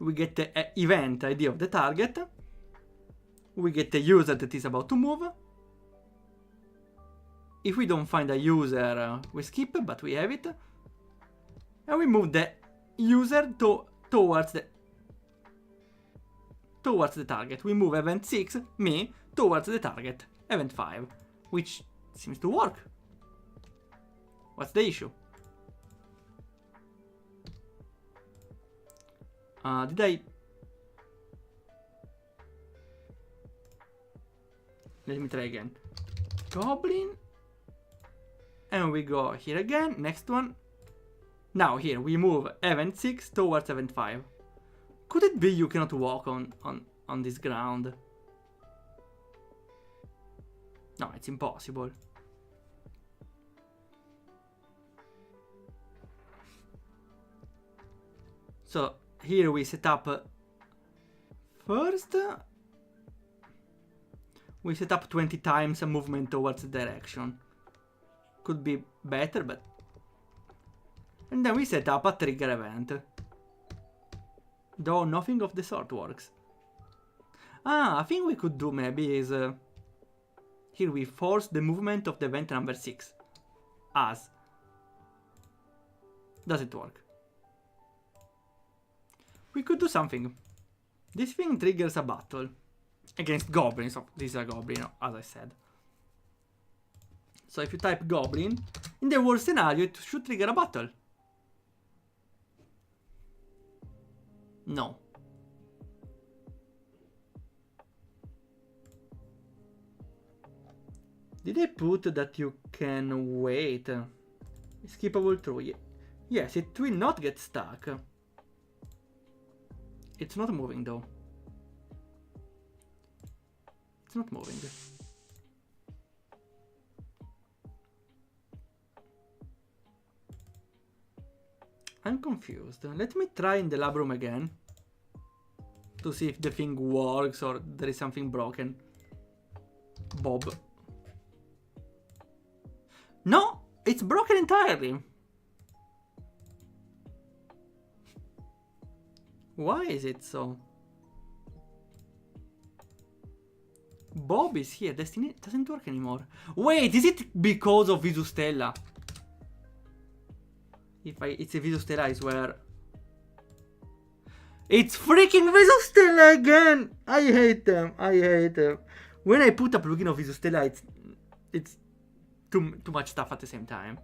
We get the event ID of the target. We get the user that is about to move. If we don't find a user, we skip, but we have it. And we move the user towards the target. We move event 6, me, towards the target, event 5, which seems to work. What's the issue? Did I... Let me try again. Goblin. And we go here again. Next one. Now here we move event 6 towards event 5. Could it be you cannot walk on this ground? No, it's impossible. So here we set up first. We set up 20 times a movement towards the direction. Could be better, but... And then we set up a trigger event. Though nothing of the sort works. I think we could do maybe is... here we force the movement of the event number 6. As. Does it work? We could do something. This thing triggers a battle. Against goblins. So this is a goblin, as I said. So if you type goblin, in the worst scenario it should trigger a battle. No. Did I put that you can wait? Skippable through. Yes, it will not get stuck. It's not moving though. It's not moving. I'm confused. Let me try in the lab room again. To see if the thing works or there is something broken. Bob. No! It's broken entirely! Why is it so? Bob is here. Destiny doesn't work anymore. Wait, is it because of Visustella? It's a Visustella, I swear. It's freaking Visustella again! I hate them. I hate them. When I put a plugin of Visustella, it's too much stuff at the same time.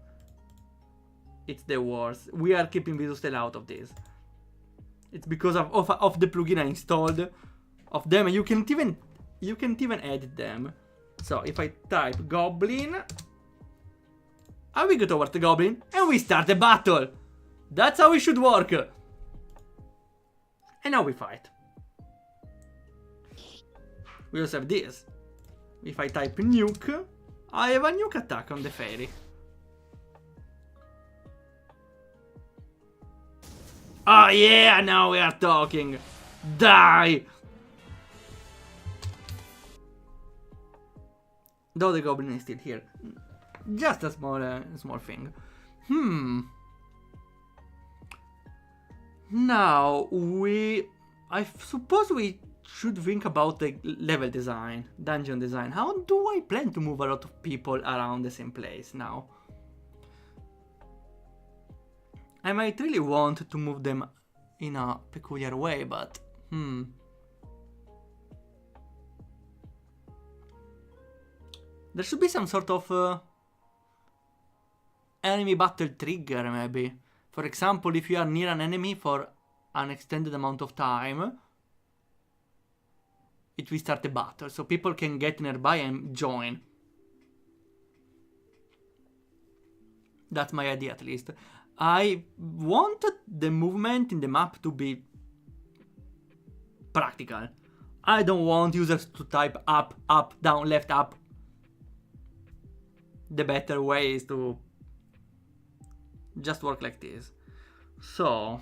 It's the worst. We are keeping Visustella out of this. It's because of the plugin I installed of them, and you can't even edit them. So if I type goblin, and we go towards the goblin, and we start the battle. That's how it should work. And now we fight. We also have this. If I type nuke, I have a nuke attack on the fairy. Oh yeah, now we are talking. Die! Though the goblin is still here. Just a small thing. Now I suppose we should think about the level design, dungeon design. How do I plan to move a lot of people around the same place now? I might really want to move them in a peculiar way, but there should be some sort of enemy battle trigger, maybe. For example, if you are near an enemy for an extended amount of time, it will start a battle, so people can get nearby and join. That's my idea, at least. I want the movement in the map to be practical. I don't want users to type up, up, down, left, up. The better way is to just work like this. So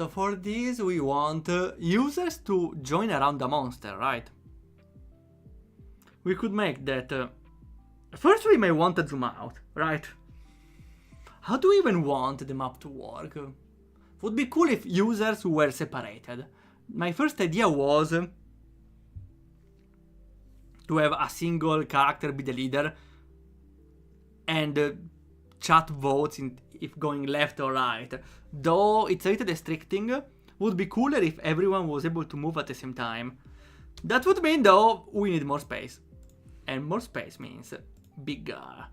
for this we want users to join around the monster, right? We could make that... first we may want to zoom out, right? How do we even want the map to work? Would be cool if users were separated. My first idea was to have a single character be the leader and chat votes if going left or right. Though it's a little restricting, would be cooler if everyone was able to move at the same time. That would mean, though, we need more space. And more space means bigger.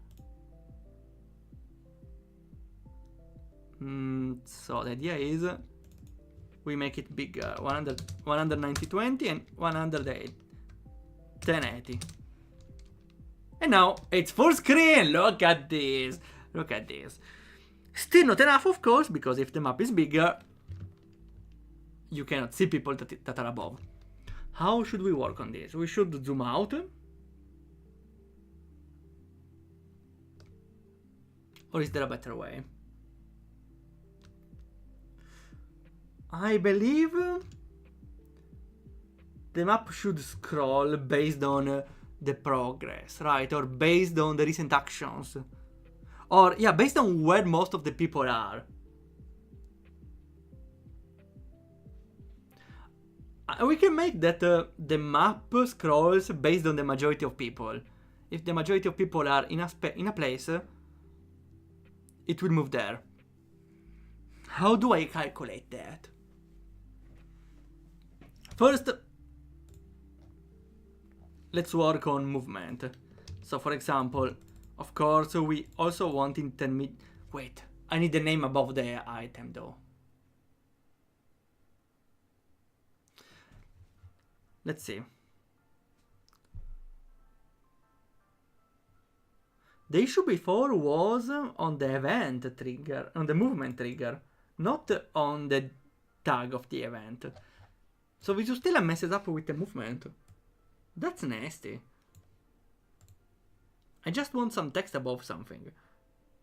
So the idea is we make it bigger. 190/20 and 1080. And now it's full screen. Look at this. Look at this. Still not enough, of course, because if the map is bigger, you cannot see people that are above. How should we work on this? We should zoom out. Or is there a better way? I believe the map should scroll based on the progress, right? Or based on the recent actions. Or, yeah, based on where most of the people are. We can make that the map scrolls based on the majority of people. If the majority of people are in a place, it will move there. How do I calculate that? First, let's work on movement. So, for example, of course, we also want intermediate. Wait, I need the name above the item, though. Let's see. The issue before was on the event trigger, on the movement trigger, not on the tag of the event. So we still messes up with the movement. That's nasty. I just want some text above something.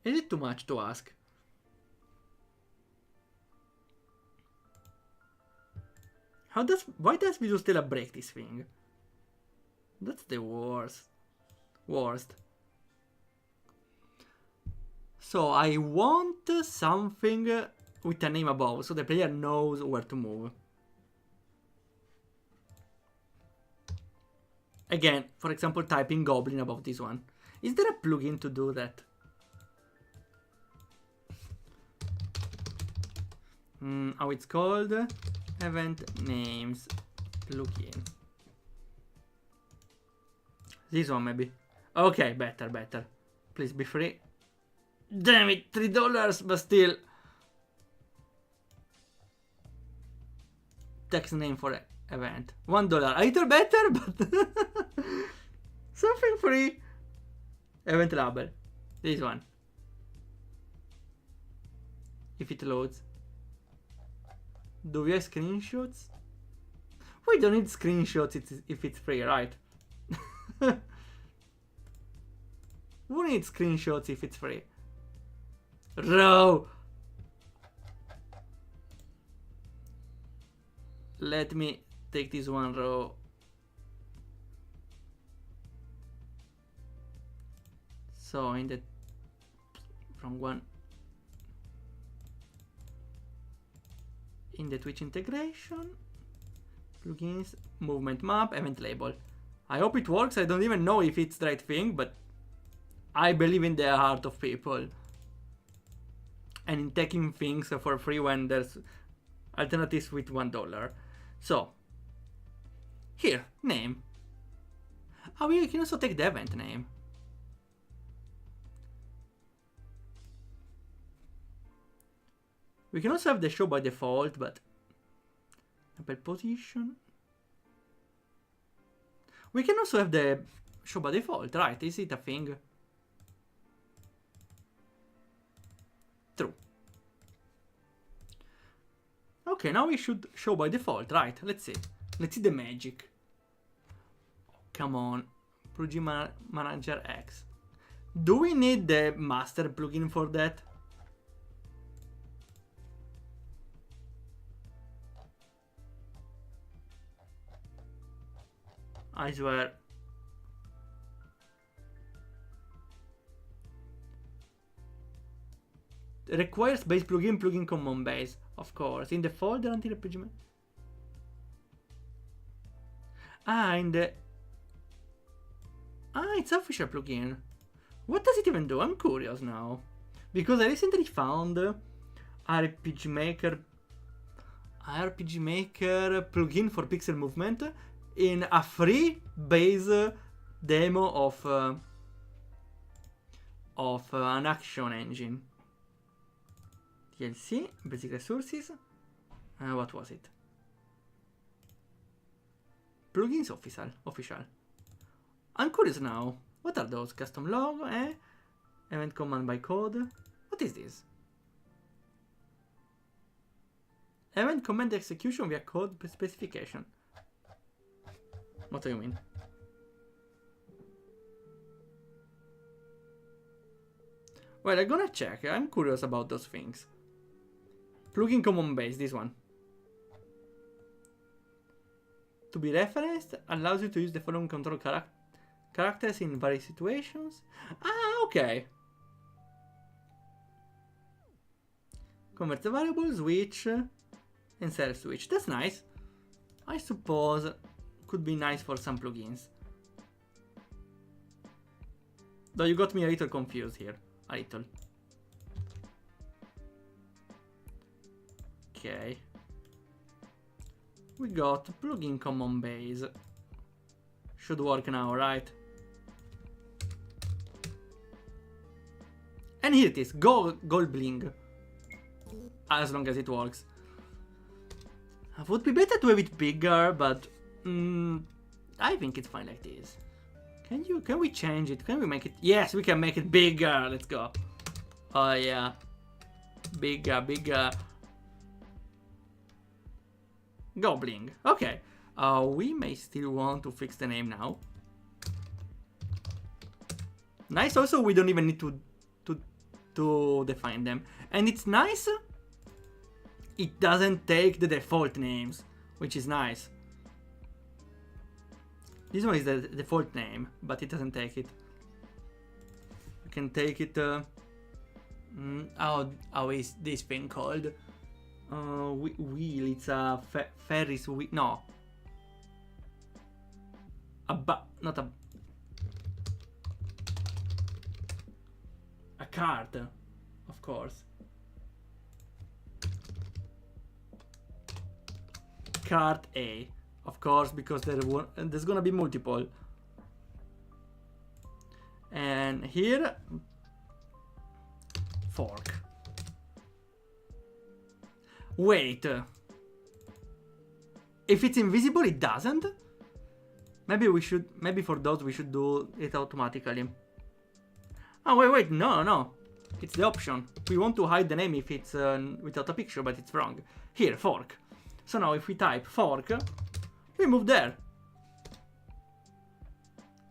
Is it too much to ask? Why does Visual Stella break this thing? That's the worst. So I want something with a name above, so the player knows where to move. Again, for example, typing Goblin above this one. Is there a plugin to do that? How it's called? Event names plugin. This one maybe. Okay, better. Please be free. Damn it, $3, but still. Text name for event. $1. A little better, but something free. Event label. This one. If it loads. Do we have screenshots? We don't need screenshots if it's free, right? Who needs screenshots if it's free? Row! Let me take this one row. So in the from one in the Twitch integration, plugins, movement map, event label. I hope it works. I don't even know if it's the right thing, but I believe in the heart of people and in taking things for free when there's alternatives with $1. So here, name. Oh, you can also take the event name. We can also have the show by default, but label position. We can also have the show by default, right? Is it a thing? True. Okay, now we should show by default, right? Let's see. Let's see the magic. Come on. Plugin Manager X. Do we need the master plugin for that? I swear. Requires base plugin common base, of course. In the folder until the page. In the. It's official plugin. What does it even do? I'm curious now. Because I recently found RPG Maker plugin for pixel movement. in a free base demo of an action engine. DLC, basic resources. What was it? Plugins official. I'm curious now. What are those? Custom log, Event command by code. What is this? Event command execution via code specification. What do you mean? Well, I'm gonna check. I'm curious about those things. Plugin common base, this one. To be referenced allows you to use the following control characters in various situations. Ah, okay. Convert the variable, switch, and self switch. That's nice. I suppose could be nice for some plugins. Though you got me a little confused here. A little. Okay. We got plugin common base. Should work now, right? And here it is, gold bling. As long as it works. Would be better to have it bigger, but I think it's fine like this. Can we change it? Can we make it? Yes, we can make it bigger. Let's go. Oh yeah. Bigger. Gobbling. Okay. We may still want to fix the name now. Nice. Also, we don't even need to define them. And it's nice. It doesn't take the default names, which is nice. This one is the default name, but it doesn't take it. You can take it. How is this thing called? Wheel. It's a Ferris wheel. No. Not a cart, of course. Cart A, of course, because there's gonna be multiple. And here, fork. Wait. If it's invisible, it doesn't? Maybe for those we should do it automatically. Oh, wait, no. It's the option. We want to hide the name if it's without a picture, but it's wrong. Here, fork. So now if we type fork, we move there.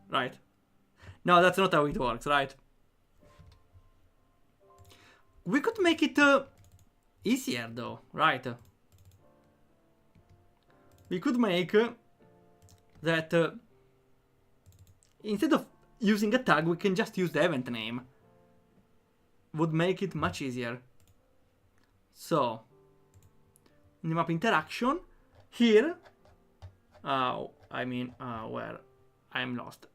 Right. No, that's not how it works, right? We could make it easier though, right? We could make that instead of using a tag, we can just use the event name. Would make it much easier. So, in the map interaction, here, where I'm lost.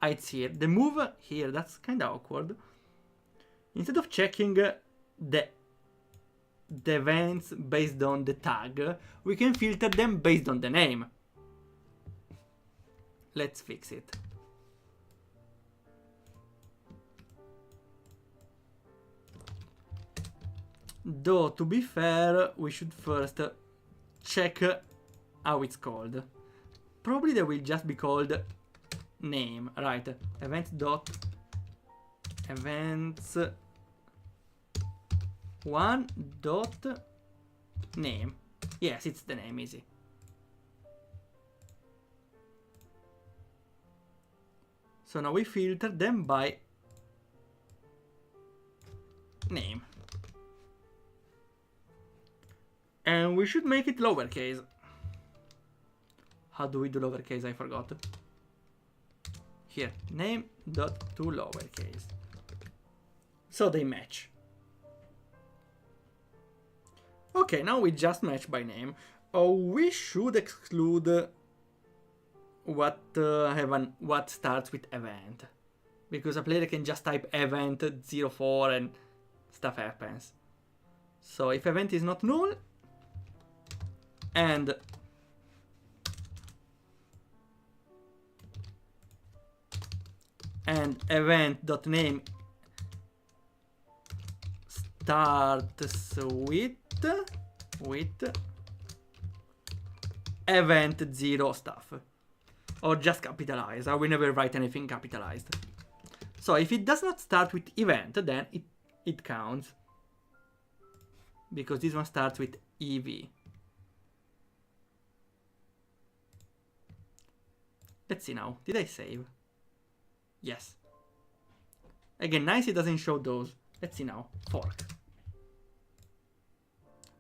It's here. The move here, that's kind of awkward. Instead of checking the events based on the tag, we can filter them based on the name. Let's fix it. Though, to be fair, we should first check how it's called. Probably they will just be called name, right? Events one dot name. Yes, it's the name, easy. So now we filter them by name. And we should make it lowercase. How do we do lowercase? I forgot. Here, name dot to lowercase. So they match. Okay, now we just match by name. Oh, we should exclude what starts with event, because a player can just type event 04 and stuff happens. So if event is not null and event.name starts with event 0 stuff, or just capitalize. I will never write anything capitalized. So if it does not start with event, then it counts, because this one starts with EV. Let's see now. Did I save? Yes. Again, nice it doesn't show those. Let's see now. Fork.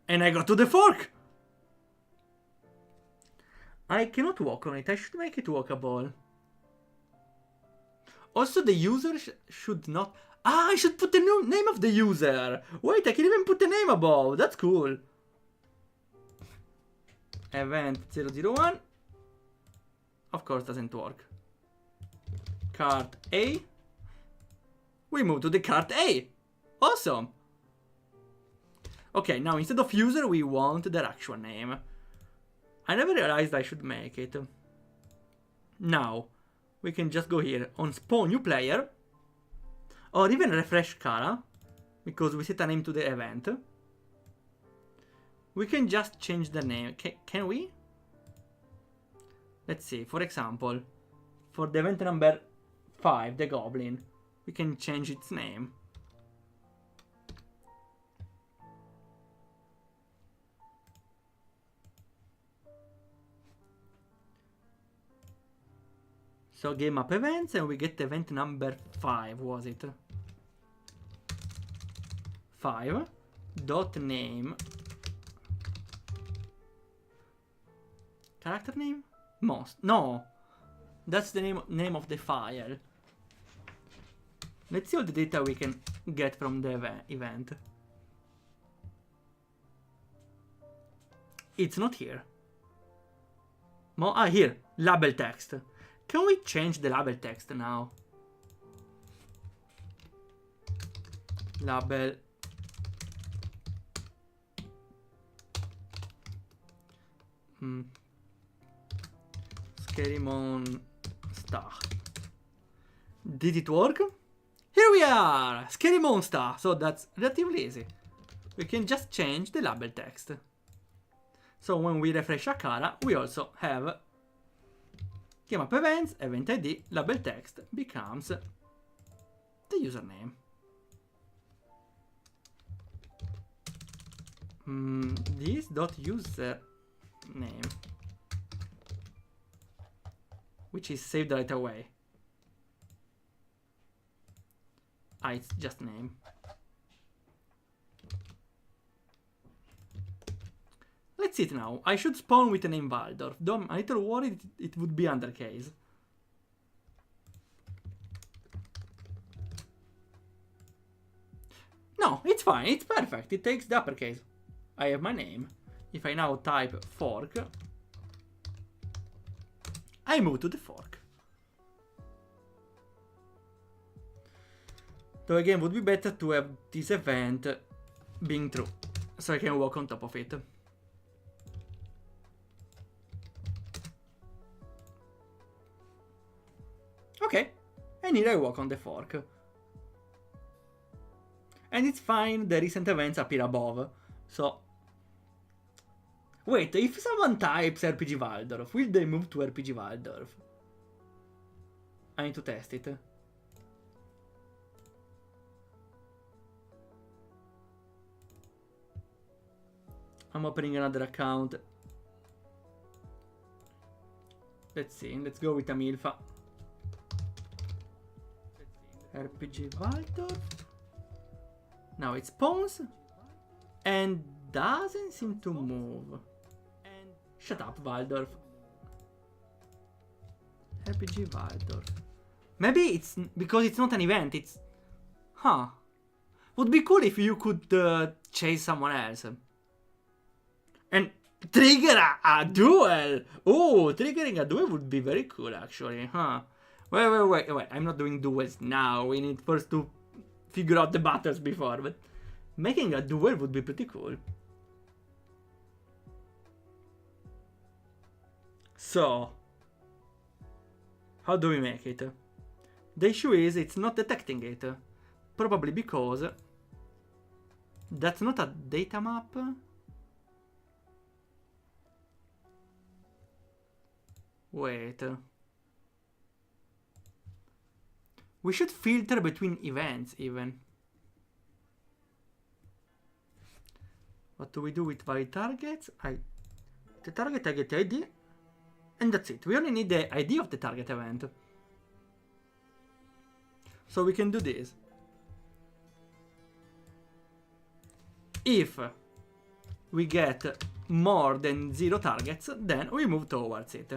And I got to the fork! I cannot walk on it. I should make it walkable. Also, the user should not... Ah, I should put the name of the user! Wait, I can even put the name above. That's cool. Event 001. Of course, doesn't work. Cart A. We move to the cart A. Awesome. Okay, now instead of user, we want their actual name. I never realized I should make it. Now, we can just go here on spawn new player, or even refresh Kara, because we set a name to the event. We can just change the name. Can we? Let's see, for example, for the event number 5, the goblin, we can change its name. So game up events, and we get event number 5, was it? 5 dot name character name? No, that's the name of the file. Let's see all the data we can get from the event. It's not here. Here, label text. Can we change the label text now? Label. Scary Monster. Did it work? Here we are! Scary Monster! So that's relatively easy. We can just change the label text. So when we refresh Akara, we also have game up events, event ID, label text becomes the username. This dot username, which is saved right away. It's just name. Let's see it now. I should spawn with the name Waldorf, though I'm a little worried it would be undercase. No, it's fine, it's perfect, it takes the uppercase. I have my name. If I now type fork, I move to the fork. Though again, would be better to have this event being true, so I can walk on top of it. Okay, and here I walk on the fork. And it's fine, the recent events appear above, so... Wait, if someone types RPG Waldorf, will they move to RPG Waldorf? I need to test it. I'm opening another account. Let's see, let's go with Amilfa. RPG Waldorf. Now it spawns and doesn't seem to move. Shut up, Waldorf. RPG Waldorf. Maybe it's because it's not an event, it's... Huh. Would be cool if you could chase someone else. And trigger a duel! Oh, triggering a duel would be very cool, actually, huh? Wait, I'm not doing duels now. We need first to figure out the battles before, but Making a duel would be pretty cool. So, how do we make it? The issue is it's not detecting it. Probably because that's not a data map. Wait. We should filter between events even. What do we do with valid targets? The target I get ID. And that's it. We only need the ID of the target event. So we can do this. If we get more than 0 targets, then we move towards it.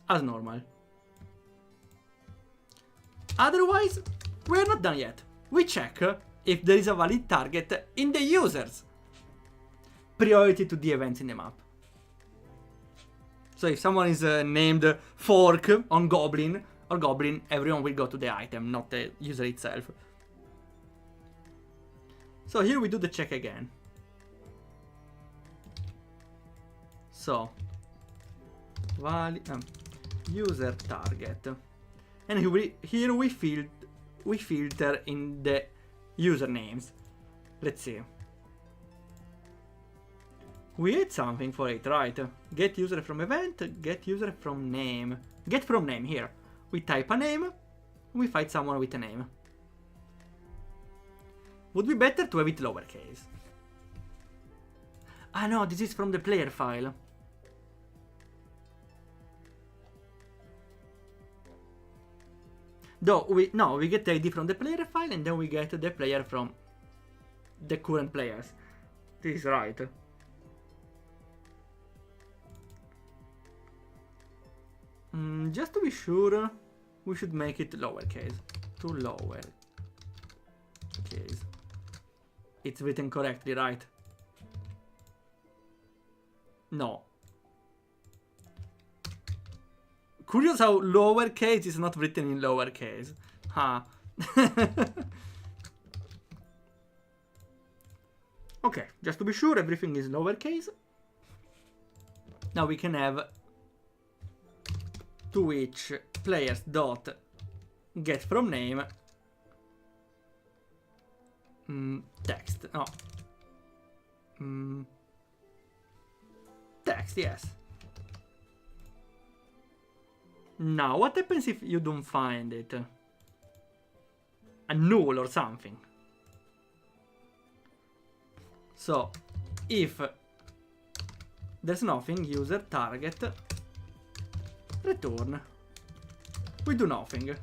As normal. Otherwise, we're not done yet. We check if there is a valid target in the users. Priority to the events in the map. So if someone is named Fork on Goblin or Goblin, everyone will go to the item, not the user itself. So here we do the check again. So, user target. And here we filter in the usernames. Let's see. We had something for it, right? Get user from event, get user from name. Get from name here. We type a name, we find someone with a name. Would be better to have it lowercase. Ah no, this is from the player file. Though we get the ID from the player file and then we get the player from the current players. This is right. Just to be sure, we should make it lowercase. To lowercase. It's written correctly, right? No. Curious how lowercase is not written in lowercase. Huh. Okay, just to be sure, everything is lowercase. Now we can have to which players dot get from name text. No. Text, yes. Now, what happens if you don't find it? A null or something. So, if there's nothing, user target return. We do nothing.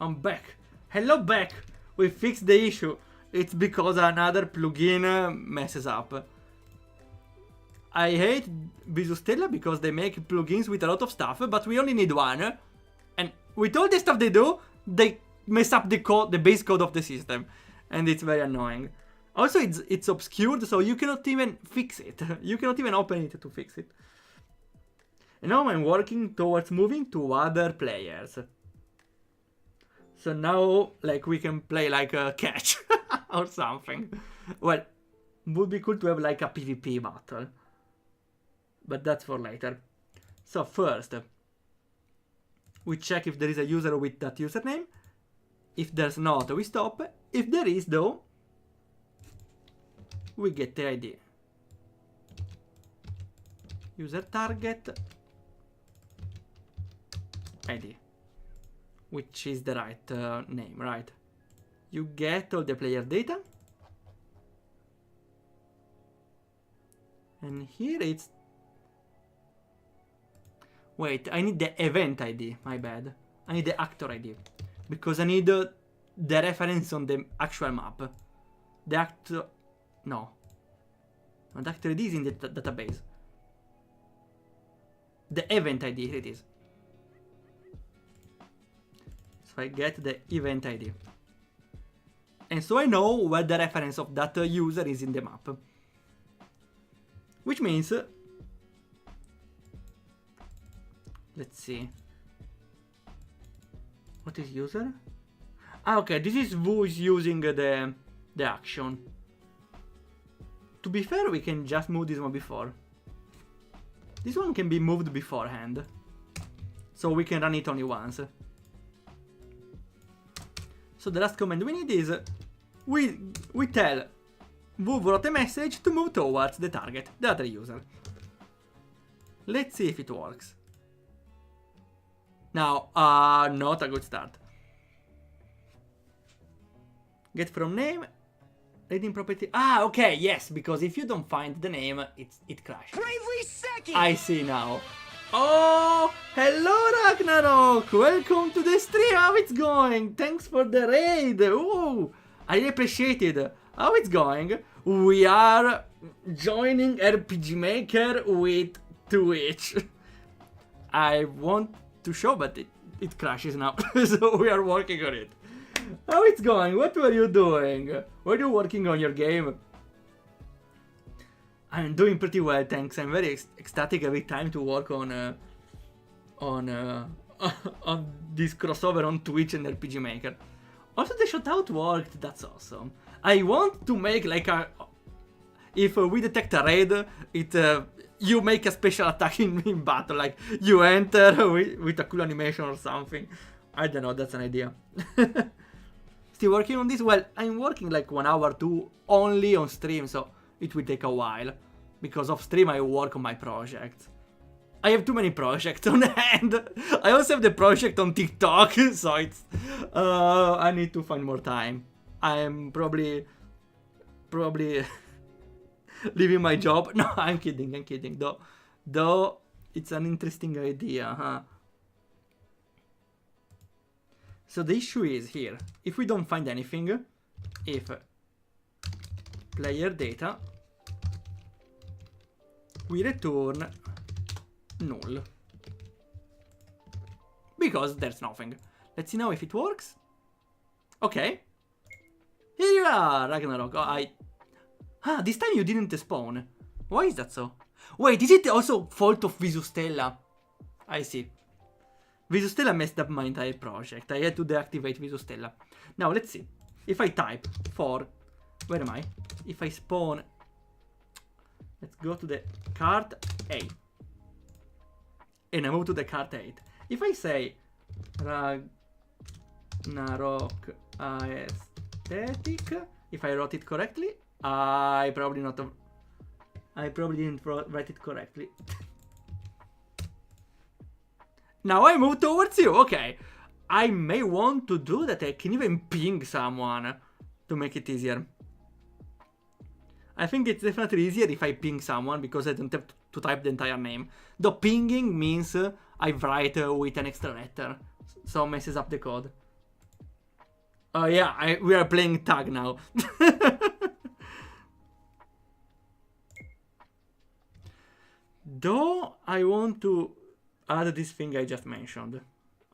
I'm back. Hello, back. We fixed the issue. It's because another plugin messes up. I hate Visustella because they make plugins with a lot of stuff, but we only need one. And with all the stuff they do, they mess up the code, the base code of the system. And it's very annoying. Also, it's obscured, so you cannot even fix it. You cannot even open it to fix it. And now I'm working towards moving to other players. So now, like, we can play like a catch or something. Well, would be cool to have like a PvP battle. But that's for later. So first, we check if there is a user with that username. If there's not, we stop. If there is, though, we get the ID. User target ID, which is the right name, right? You get all the player data. And here it's... Wait, I need the event ID, my bad. I need the actor ID. Because I need the reference on the actual map. The actor... No. The actor ID is in the database. The event ID, here it is. So I get the event ID. And so I know where the reference of that user is in the map. Which means... Let's see. What is user? Ah, okay, this is who is using the action. To be fair, we can just move this one before. This one can be moved beforehand. So we can run it only once. So the last command we need is we tell who wrote a message to move towards the target, the other user. Let's see if it works. Now, not a good start. Get from name, reading property. Ah, okay, yes, because if you don't find the name, it crashes. Bravely second! I see now. Oh, hello Ragnarok! Welcome to the stream. How it's going? Thanks for the raid. Oh, I appreciate it. How it's going? We are joining RPG Maker with Twitch. I want to show, but it crashes now. So we are working on it. How it's going? What were you doing? Were you working on your game? I'm doing pretty well, thanks. I'm very ecstatic every time to work on this crossover on Twitch and RPG Maker. Also, the shoutout worked. That's awesome. I want to make like a... If we detect a raid, you make a special attack in battle. Like, you enter with a cool animation or something. I don't know, that's an idea. Still working on this? Well, I'm working like 1 hour or 2 only on stream, so it will take a while. Because off stream I work on my project. I have too many projects on hand. I also have the project on TikTok, so it's... I need to find more time. I'm probably leaving my job. No, I'm kidding. Though it's an interesting idea, huh? So the issue is here. If we don't find anything, if player data, we return null. Because there's nothing. Let's see now if it works. Okay. Here you are, Ragnarok. Oh, this time you didn't spawn. Why is that so? Wait, is it also fault of Visustella? I see. Visustella messed up my entire project. I had to deactivate Visustella. Now, let's see. If I type for... Where am I? If I spawn... Let's go to the card A. And I move to the card 8. If I say... Ragnarok aesthetic... If I wrote it correctly... I probably didn't write it correctly. Now I move towards you, okay. I may want to do that. I can even ping someone to make it easier. I think it's definitely easier if I ping someone because I don't have to type the entire name. Though pinging means I write with an extra letter, so it messes up the code. Oh yeah, we are playing tag now. Though I want to add this thing I just mentioned.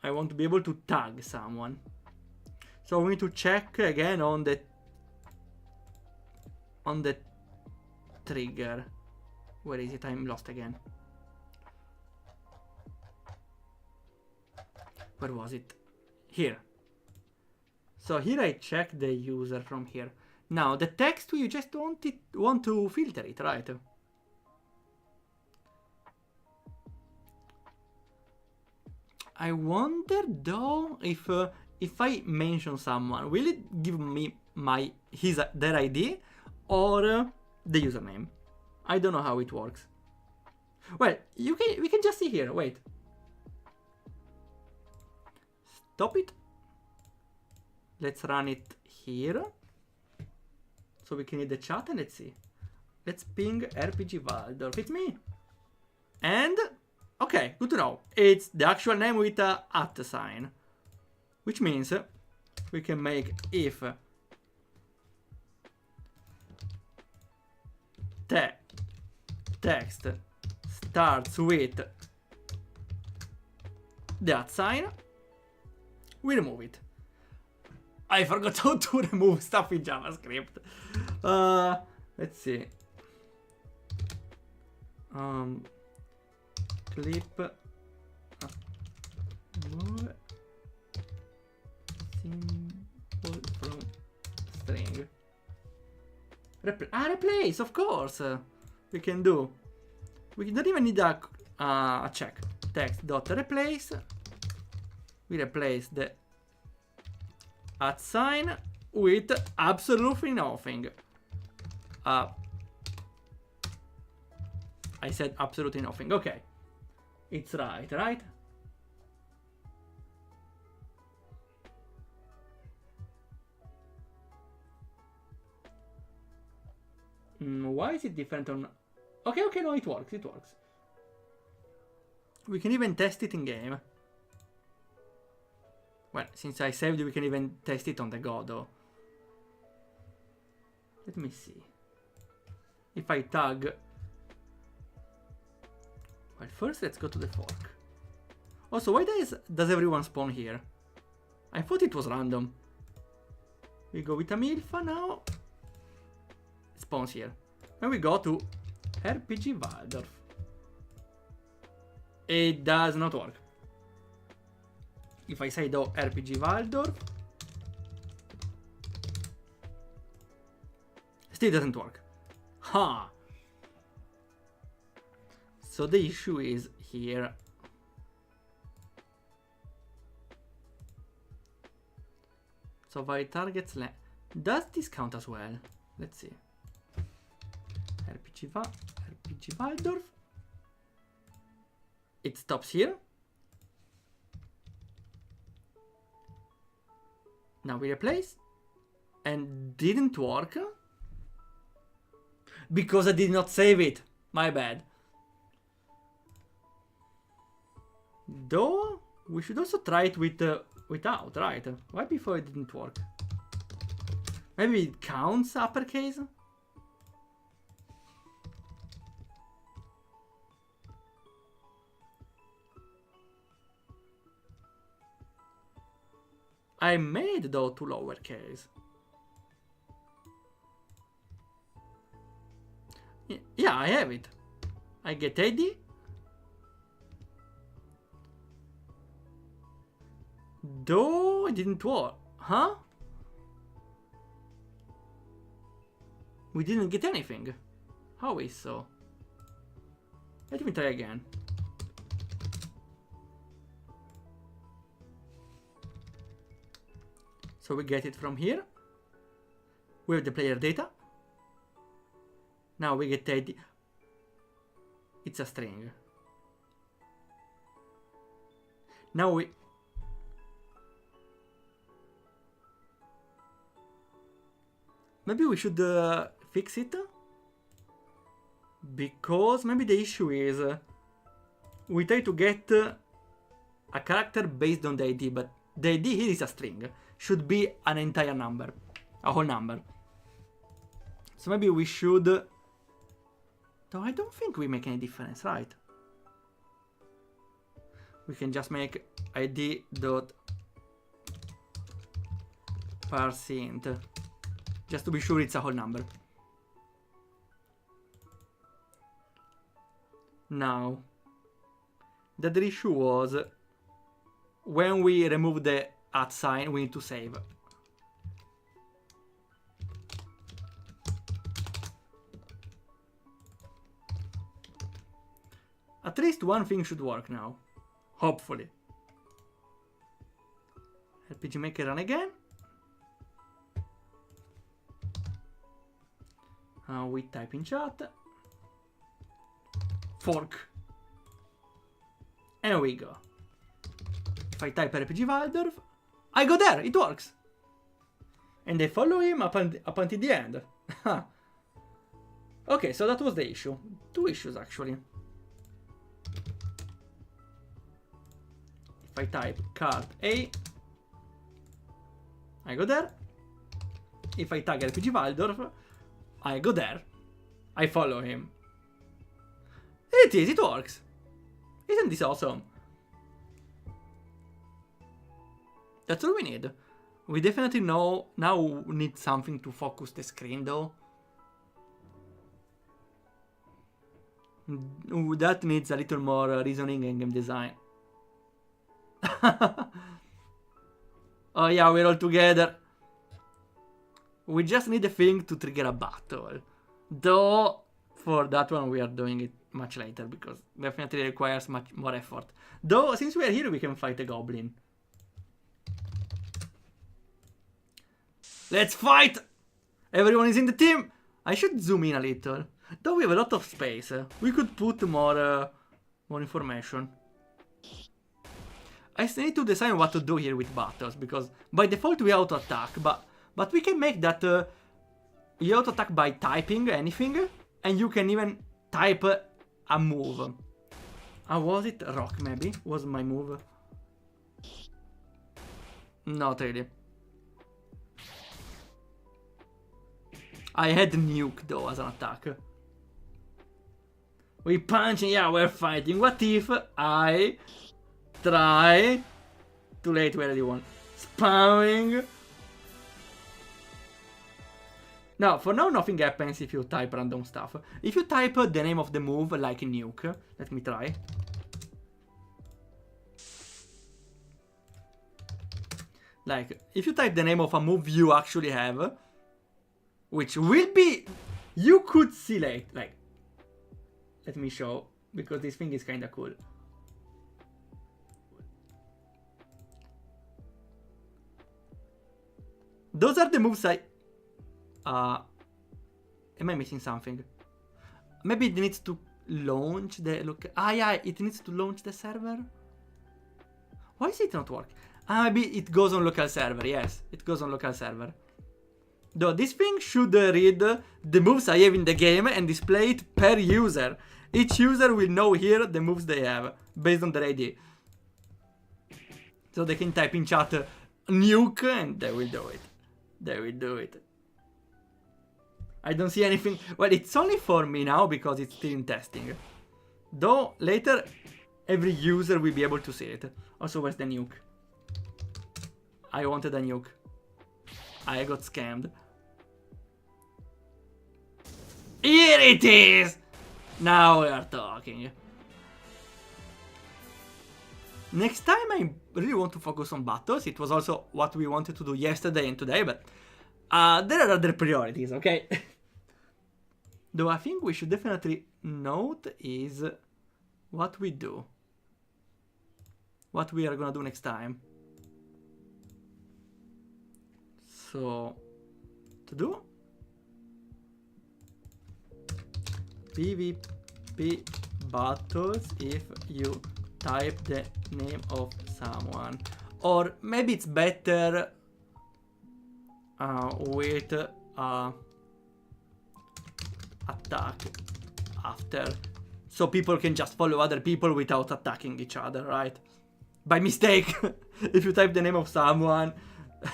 I want to be able to tag someone. So we need to check again on the trigger. Where is it? I'm lost again. Where was it? Here. So here I check the user from here. Now the text you just want to filter it, right? I wonder though if I mention someone, will it give me their ID or the username? I don't know how it works. Well, we can just see here. Wait. Stop it. Let's run it here. So we can hit the chat and let's see. Let's ping RPG Waldorf. It's me. And okay, good to know. It's the actual name with a @ sign. Which means we can make if text starts with the @ sign, we remove it. I forgot how to remove stuff in JavaScript. Let's see. Clip move Replace, of course. We can do. We don't even need a check. Text.replace. We replace the @ sign with absolutely nothing. I said absolutely nothing. Okay. It's right, right? Why is it different on... Okay, okay, no, it works, it works. We can even test it in game. Well, since I saved, we can even test it on the go, though. Let me see. If I tag... Well, first let's go to the fork. Also, why does everyone spawn here? I thought it was random. We go with a Milfa now. It spawns here. And we go to RPG Waldorf. It does not work. If I say though RPG Waldorf, still doesn't work. Ha! So the issue is here. So by targets, does this count as well? Let's see. RPG Waldorf. It stops here. Now we replace. And didn't work. Because I did not save it. My bad. Though, we should also try it with without, right? Why before it didn't work? Maybe it counts uppercase? I made though to lowercase. Yeah, I have it. I get AD. Though it didn't work. Huh? We didn't get anything. How is so? Let me try again. So we get it from here. We have the player data. Now we get AD. It's a string. Now we... Maybe we should fix it. Because maybe the issue is... we try to get a character based on the ID, but the ID here is a string. Should be an entire number. A whole number. So maybe we should... Though I don't think we make any difference, right? We can just make id dot parseInt. Just to be sure it's a whole number. Now, the other issue was when we remove the @ sign, we need to save. At least one thing should work now. Hopefully. RPG Maker run again. We type in chat. Fork. And we go. If I type RPG Waldorf, I go there, it works. And I follow him up until the end. Okay, so that was the issue. Two issues actually. If I type card A, I go there. If I tag RPG Waldorf, I go there. I follow him. It works. Isn't this awesome? That's all we need. We definitely know now need something to focus the screen though. That needs a little more reasoning and game design. Oh yeah, we're all together. We just need a thing to trigger a battle. Though, for that one we are doing it much later, because definitely requires much more effort. Though, since we are here, we can fight a goblin. Let's fight! Everyone is in the team! I should zoom in a little. Though we have a lot of space. We could put more information. I still need to decide what to do here with battles, because by default we auto-attack, but we can make that you auto-attack by typing anything, and you can even type a move. Was it rock maybe? Was my move? Not really. I had nuke though as an attack. We punch and yeah, we're fighting. What if I try... Too late, we already won. Spamming. Now, for now, nothing happens if you type random stuff. If you type the name of the move, like nuke, let me try. Like, if you type the name of a move you actually have, which will be... You could select, like... Let me show, because this thing is kinda cool. Those are the moves I... am I missing something? Maybe it needs to launch the... Look... yeah, it needs to launch the server? Why is it not working? Maybe it goes on local server, yes. It goes on local server. Though this thing should read the moves I have in the game and display it per user. Each user will know here the moves they have, based on their ID. So they can type in chat nuke and they will do it. They will do it. I don't see anything. Well, it's only for me now because it's still in testing. Though later every user will be able to see it. Also, where's the nuke? I wanted a nuke. I got scammed. Here it is! Now we are talking. Next time I really want to focus on battles. It was also what we wanted to do yesterday and today, but there are other priorities, okay? Though I think we should definitely note is what we do. What we are gonna do next time. So, to do PvP battles if you type the name of someone. Or maybe it's better with attack after. So people can just follow other people without attacking each other, right? By mistake, if you type the name of someone,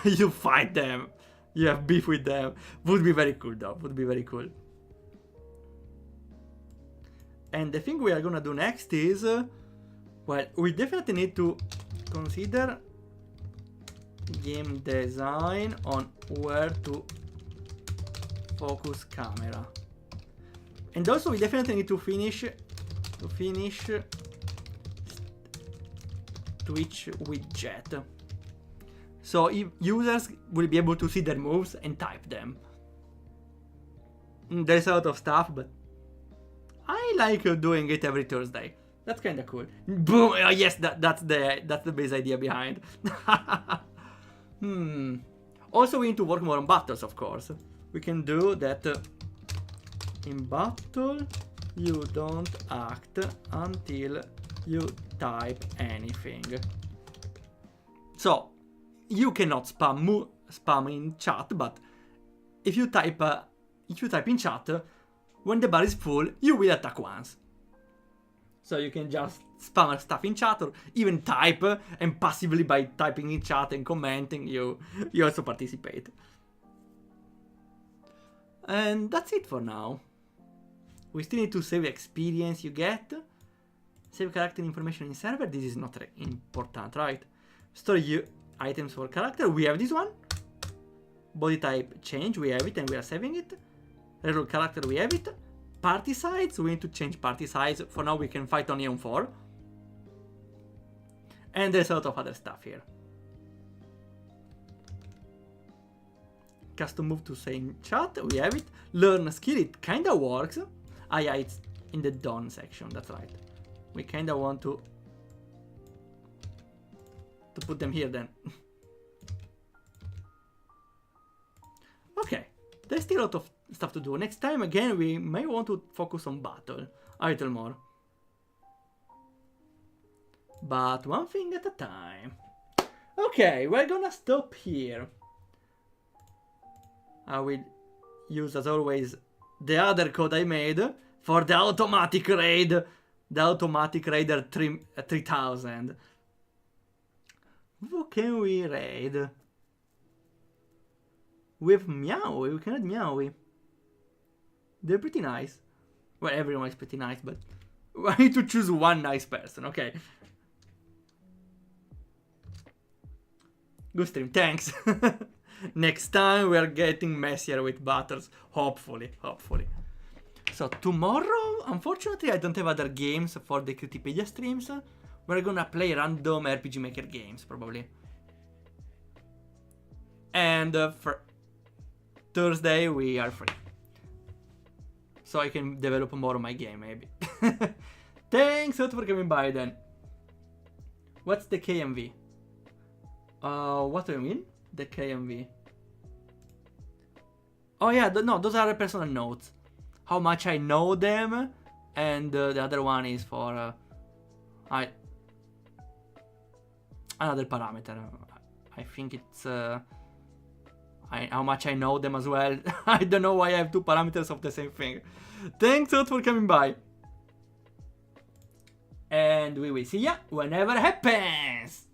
you fight them. You have beef with them. Would be very cool though. Would be very cool. And the thing we are gonna do next is... well, we definitely need to consider game design on where to focus camera. And also we definitely need to finish Twitch widget. So if users will be able to see their moves and type them. There's a lot of stuff, but I like doing it every Thursday. That's kind of cool. Boom! Oh, yes, that's the base idea behind. Also, we need to work more on battles, of course. We can do that. In battle, you don't act until you type anything. So you cannot spam in chat, but if you type in chat, when the bar is full, you will attack once. So you can just spam stuff in chat or even type, and passively by typing in chat and commenting, you also participate. And that's it for now. We still need to save experience you get. Save character information in server. This is not important, right? Store items for character. We have this one. Body type change. We have it and we are saving it. Reroll character. We have it. Party size. We need to change party size. For now, we can fight only on 4. And there's a lot of other stuff here. Custom move to say in chat, we have it. Learn a skill, it kinda works. Ah yeah, it's in the done section, that's right. We kinda want to put them here then. Okay, there's still a lot of stuff to do. Next time again we may want to focus on battle a little more. But one thing at a time. Okay, we're gonna stop here. I will use as always the other code I made for the automatic raid. The automatic raider 3000. Who can we raid? With Meowie, we can add Meowie. They're pretty nice. Well, everyone is pretty nice, but I need to choose one nice person, okay. Good stream, thanks. Next time we are getting messier with battles, hopefully. So tomorrow, unfortunately, I don't have other games for the Cutipedia streams. We're gonna play random RPG Maker games, probably. And for Thursday, we are free. So I can develop more of my game, maybe. Thanks a lot for coming by, then. What's the KMV? What do you mean? The KMV? Oh yeah, no, those are personal notes. How much I know them, and the other one is for another parameter. I think it's how much I know them as well. I don't know why I have two parameters of the same thing. Thanks a lot for coming by. And we will see ya whenever it happens.